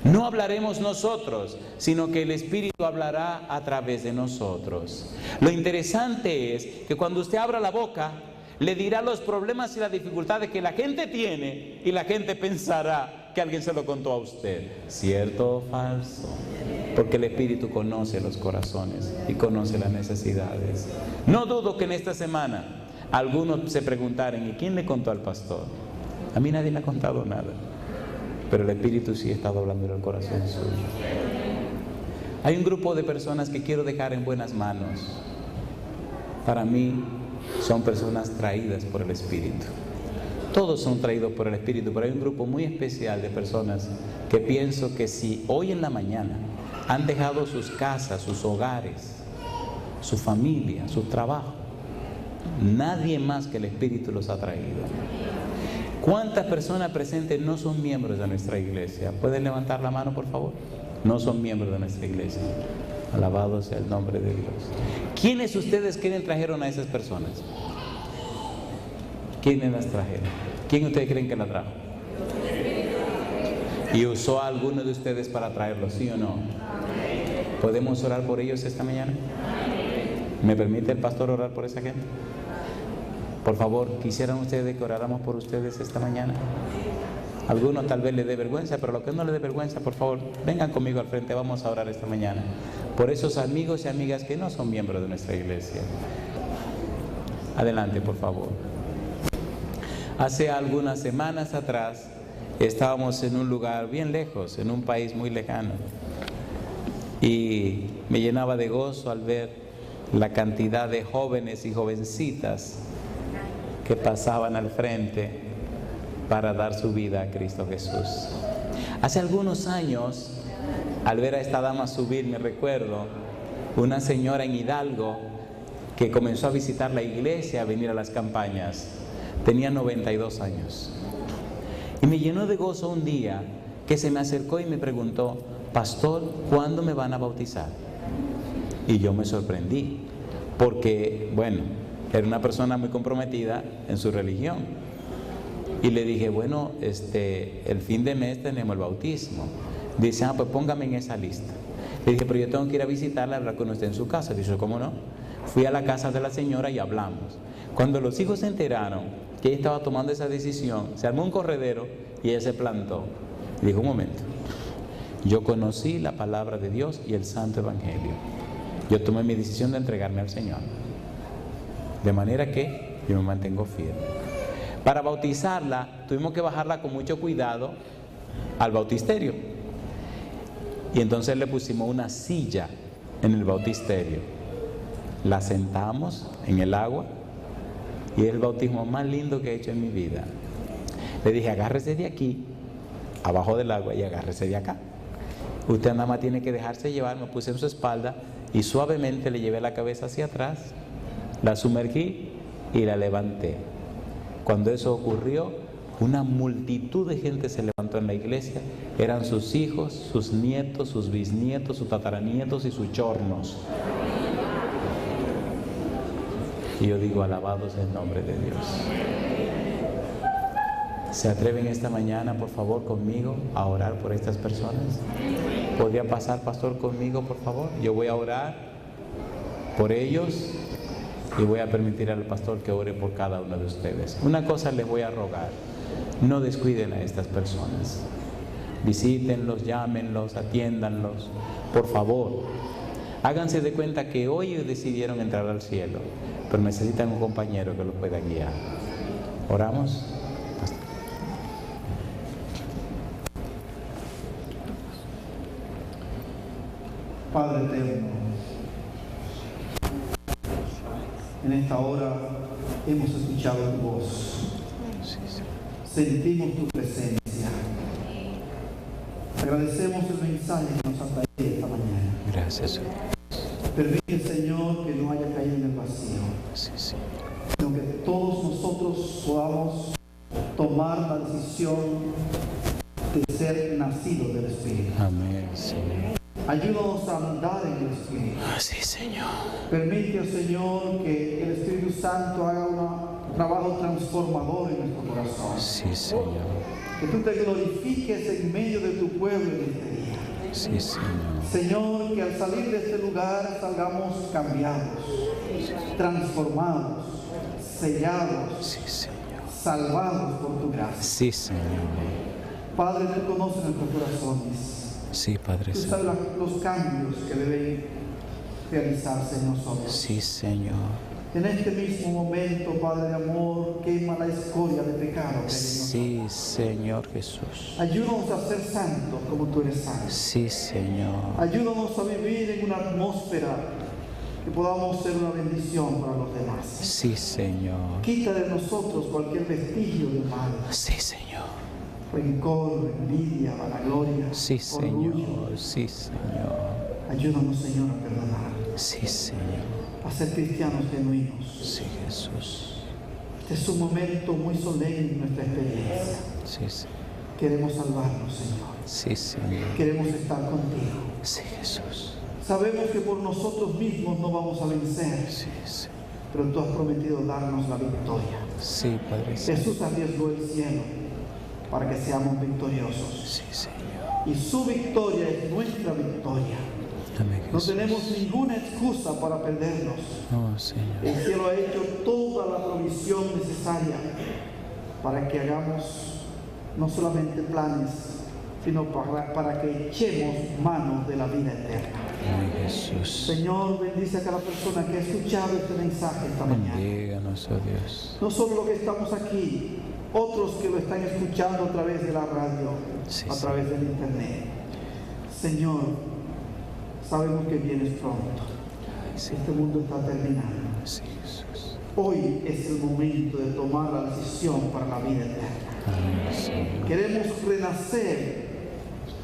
No hablaremos nosotros, sino que el Espíritu hablará a través de nosotros. Lo interesante es que cuando usted abra la boca, le dirá los problemas y las dificultades que la gente tiene, y la gente pensará que alguien se lo contó a usted. ¿Cierto o falso? Porque el Espíritu conoce los corazones y conoce las necesidades. No dudo que en esta semana algunos se preguntaran: ¿y quién le contó al pastor? A mí nadie me ha contado nada, pero el Espíritu sí ha estado hablando en el corazón suyo. Hay un grupo de personas que quiero dejar en buenas manos. Para mí son personas traídas por el Espíritu. Todos son traídos por el Espíritu, pero hay un grupo muy especial de personas que pienso que si hoy en la mañana han dejado sus casas, sus hogares, su familia, su trabajo, nadie más que el Espíritu los ha traído. ¿Cuántas personas presentes no son miembros de nuestra iglesia? ¿Pueden levantar la mano, por favor? No son miembros de nuestra iglesia. Alabado sea el nombre de Dios. ¿Quiénes ustedes creen trajeron a esas personas? ¿Quiénes las trajeron? ¿Quién ustedes creen que la trajo? ¿Y usó a alguno de ustedes para traerlos, sí o no? ¿Podemos orar por ellos esta mañana? ¿Me permite el pastor orar por esa gente? Por favor, ¿quisieran ustedes que oráramos por ustedes esta mañana? Algunos tal vez les dé vergüenza, pero a los que no les dé vergüenza, por favor, vengan conmigo al frente, vamos a orar esta mañana por esos amigos y amigas que no son miembros de nuestra iglesia. Adelante, por favor. Hace algunas semanas atrás estábamos en un lugar bien lejos, en un país muy lejano, y me llenaba de gozo al ver la cantidad de jóvenes y jovencitas que pasaban al frente para dar su vida a Cristo Jesús. Hace algunos años, al ver a esta dama subir, me recuerdo una señora en Hidalgo que comenzó a visitar la iglesia, a venir a las campañas. Tenía 92 años. Y me llenó de gozo un día que se me acercó y me preguntó: pastor, ¿cuándo me van a bautizar? Y yo me sorprendí, porque, bueno, era una persona muy comprometida en su religión. Y le dije, bueno, el fin de mes tenemos el bautismo. Dice, pues póngame en esa lista. Le dije, pero yo tengo que ir a visitarla, a hablar con usted en su casa. Dice, ¿cómo no? Fui a la casa de la señora y hablamos. Cuando los hijos se enteraron que ella estaba tomando esa decisión, se armó un corredero y ella se plantó. Y dijo, un momento, yo conocí la palabra de Dios y el Santo Evangelio. Yo tomé mi decisión de entregarme al Señor. De manera que yo me mantengo firme. Para bautizarla, tuvimos que bajarla con mucho cuidado al bautisterio. Y entonces le pusimos una silla en el bautisterio. La sentamos en el agua y es el bautismo más lindo que he hecho en mi vida. Le dije, agárrese de aquí, abajo del agua, y agárrese de acá. Usted nada más tiene que dejarse llevar. Me puse en su espalda y suavemente le llevé la cabeza hacia atrás, la sumergí y la levanté. Cuando eso ocurrió, una multitud de gente se levantó en la iglesia. Eran sus hijos, sus nietos, sus bisnietos, sus tataranietos y sus chornos. Y yo digo, alabado sea el nombre de Dios. ¿Se atreven esta mañana, por favor, conmigo a orar por estas personas? ¿Podría pasar, pastor, conmigo, por favor? Yo voy a orar por ellos y voy a permitir al pastor que ore por cada uno de ustedes. Una cosa les voy a rogar: no descuiden a estas personas. Visítenlos, llámenlos, atiéndanlos. Por favor, háganse de cuenta que hoy decidieron entrar al cielo, pero necesitan un compañero que los pueda guiar. ¿Oramos? Padre eterno, en esta hora hemos escuchado tu voz, sentimos tu presencia, agradecemos el mensaje que nos has traído esta mañana. Gracias. Permite, Señor, que no haya caído en el vacío, sino que todos nosotros podamos tomar la decisión de ser nacidos del Espíritu. Amén, Señor. Ayúdanos a andar en el Espíritu. Así, Señor. Permite, Señor, que el Espíritu Santo haga un trabajo transformador en nuestro corazón. Sí, Señor. Que tú te glorifiques en medio de tu pueblo en este día. Sí, Señor. Señor, que al salir de este lugar salgamos cambiados, transformados, sellados, Sí, Señor. salvados por tu gracia. Sí, Señor. Padre, tú conoces nuestros corazones. Sí, Padre Tú Santo. sabes los cambios que deben realizarse en nosotros. Sí, Señor. En este mismo momento, Padre de amor, quema la escoria de pecado que hay en Sí, nosotros. Señor Jesús. Ayúdanos a ser santos como tú eres santo. Sí, Señor. Ayúdanos a vivir en una atmósfera que podamos ser una bendición para los demás. Sí, Señor. Quita de nosotros cualquier vestigio de mal, Sí, Señor. rencor, envidia, vanagloria, Sí, orgullo. Señor. Sí, Señor. Ayúdanos, Señor, a perdonar, Sí, Señor. a ser cristianos genuinos. Sí, Jesús. Este es un momento muy solemne en nuestra experiencia. Sí, Señor. Queremos salvarnos, Señor. Sí, Señor. Queremos estar contigo. Sí, Jesús. Sabemos que por nosotros mismos no vamos a vencer, Sí, sí. pero tú has prometido darnos la victoria. Sí, Padre Santo. Jesús arriesgó el cielo para que seamos victoriosos. Sí, Señor. Y su victoria es nuestra victoria. Amén, No Jesús. tenemos ninguna excusa para perdernos. Oh, Señor. El cielo ha hecho toda la provisión necesaria para que hagamos no solamente planes, sino para que echemos mano de la vida eterna. Ay, Jesús. Señor, bendice a cada persona que ha escuchado este mensaje esta mañana. Bendíganos, oh Dios. No solo los que estamos aquí, otros que lo están escuchando a través de la radio, Sí, a sí. través del internet. Señor, sabemos que vienes pronto. Sí, Este mundo está terminando. sí, Jesús. Hoy es el momento de tomar la decisión para la vida eterna. Amén, Señor. Queremos renacer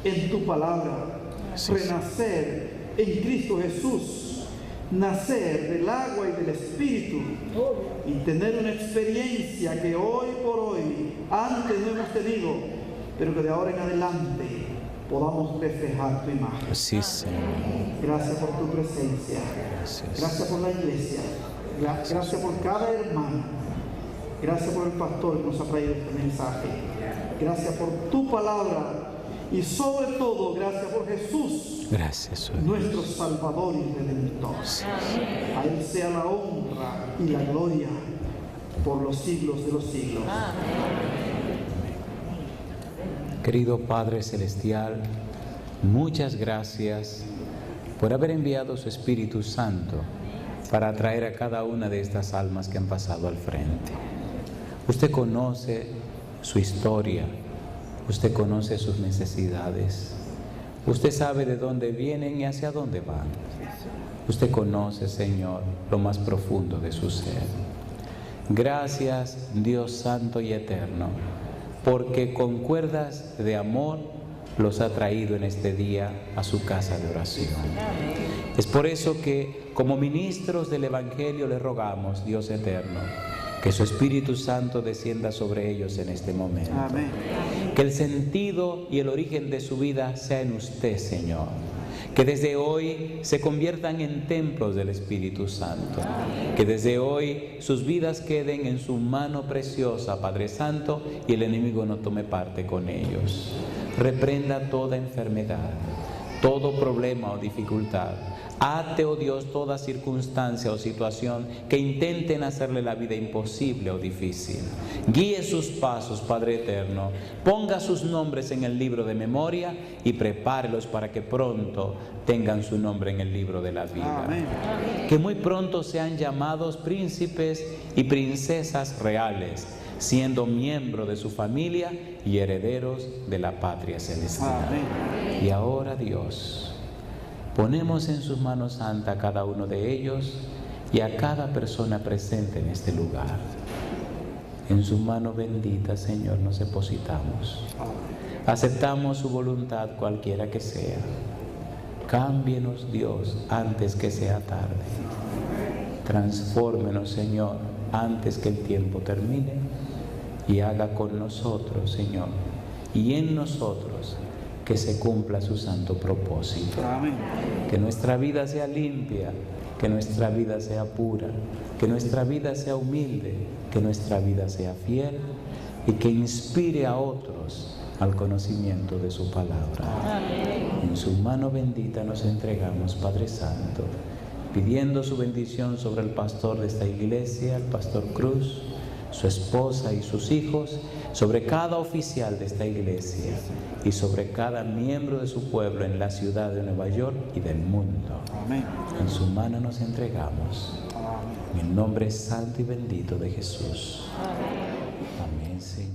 en tu palabra, Sí, sí. renacer en Cristo Jesús, nacer del agua y del Espíritu y tener una experiencia que hoy por hoy, antes no hemos tenido, pero que de ahora en adelante podamos reflejar tu imagen. Sí, Señor. Gracias por tu presencia, Gracias. gracias por la iglesia, gracias por cada hermano, gracias por el pastor que nos ha traído este mensaje, gracias por tu palabra y sobre todo gracias por Jesús, Gracias, oh Dios. nuestro Salvador y Redentor. A Él sea la honra y la gloria por los siglos de los siglos. Querido Padre Celestial, muchas gracias por haber enviado su Espíritu Santo para atraer a cada una de estas almas que han pasado al frente. Usted conoce su historia, usted conoce sus necesidades, usted sabe de dónde vienen y hacia dónde van. Usted conoce, Señor, lo más profundo de su ser. Gracias, Dios Santo y Eterno, porque con cuerdas de amor los ha traído en este día a su casa de oración. Es por eso que, como ministros del Evangelio, le rogamos, Dios Eterno, que su Espíritu Santo descienda sobre ellos en este momento. Amén. Que el sentido y el origen de su vida sea en usted, Señor. Que desde hoy se conviertan en templos del Espíritu Santo. Que desde hoy sus vidas queden en su mano preciosa, Padre Santo, y el enemigo no tome parte con ellos. Reprenda toda enfermedad, todo problema o dificultad. Ate, oh Dios, toda circunstancia o situación que intenten hacerle la vida imposible o difícil. Guíe sus pasos, Padre Eterno. Ponga sus nombres en el libro de memoria y prepárelos para que pronto tengan su nombre en el libro de la vida. Amén. Que muy pronto sean llamados príncipes y princesas reales, siendo miembros de su familia y herederos de la patria celestial. Amén. Y ahora, Dios, ponemos en sus manos santas a cada uno de ellos y a cada persona presente en este lugar. En su mano bendita, Señor, nos depositamos. Aceptamos su voluntad cualquiera que sea. Cámbienos, Dios, antes que sea tarde. Transfórmenos, Señor, antes que el tiempo termine, y haga con nosotros, Señor, y en nosotros, que se cumpla su santo propósito. Amén. Que nuestra vida sea limpia, que nuestra vida sea pura, que nuestra vida sea humilde, que nuestra vida sea fiel y que inspire a otros al conocimiento de su palabra. En su mano bendita nos entregamos, Padre Santo, pidiendo su bendición sobre el pastor de esta iglesia, el pastor Cruz, su esposa y sus hijos, sobre cada oficial de esta iglesia y sobre cada miembro de su pueblo en la ciudad de Nueva York y del mundo. Amén. En su mano nos entregamos. Amén. En el nombre santo y bendito de Jesús. Amén, Señor.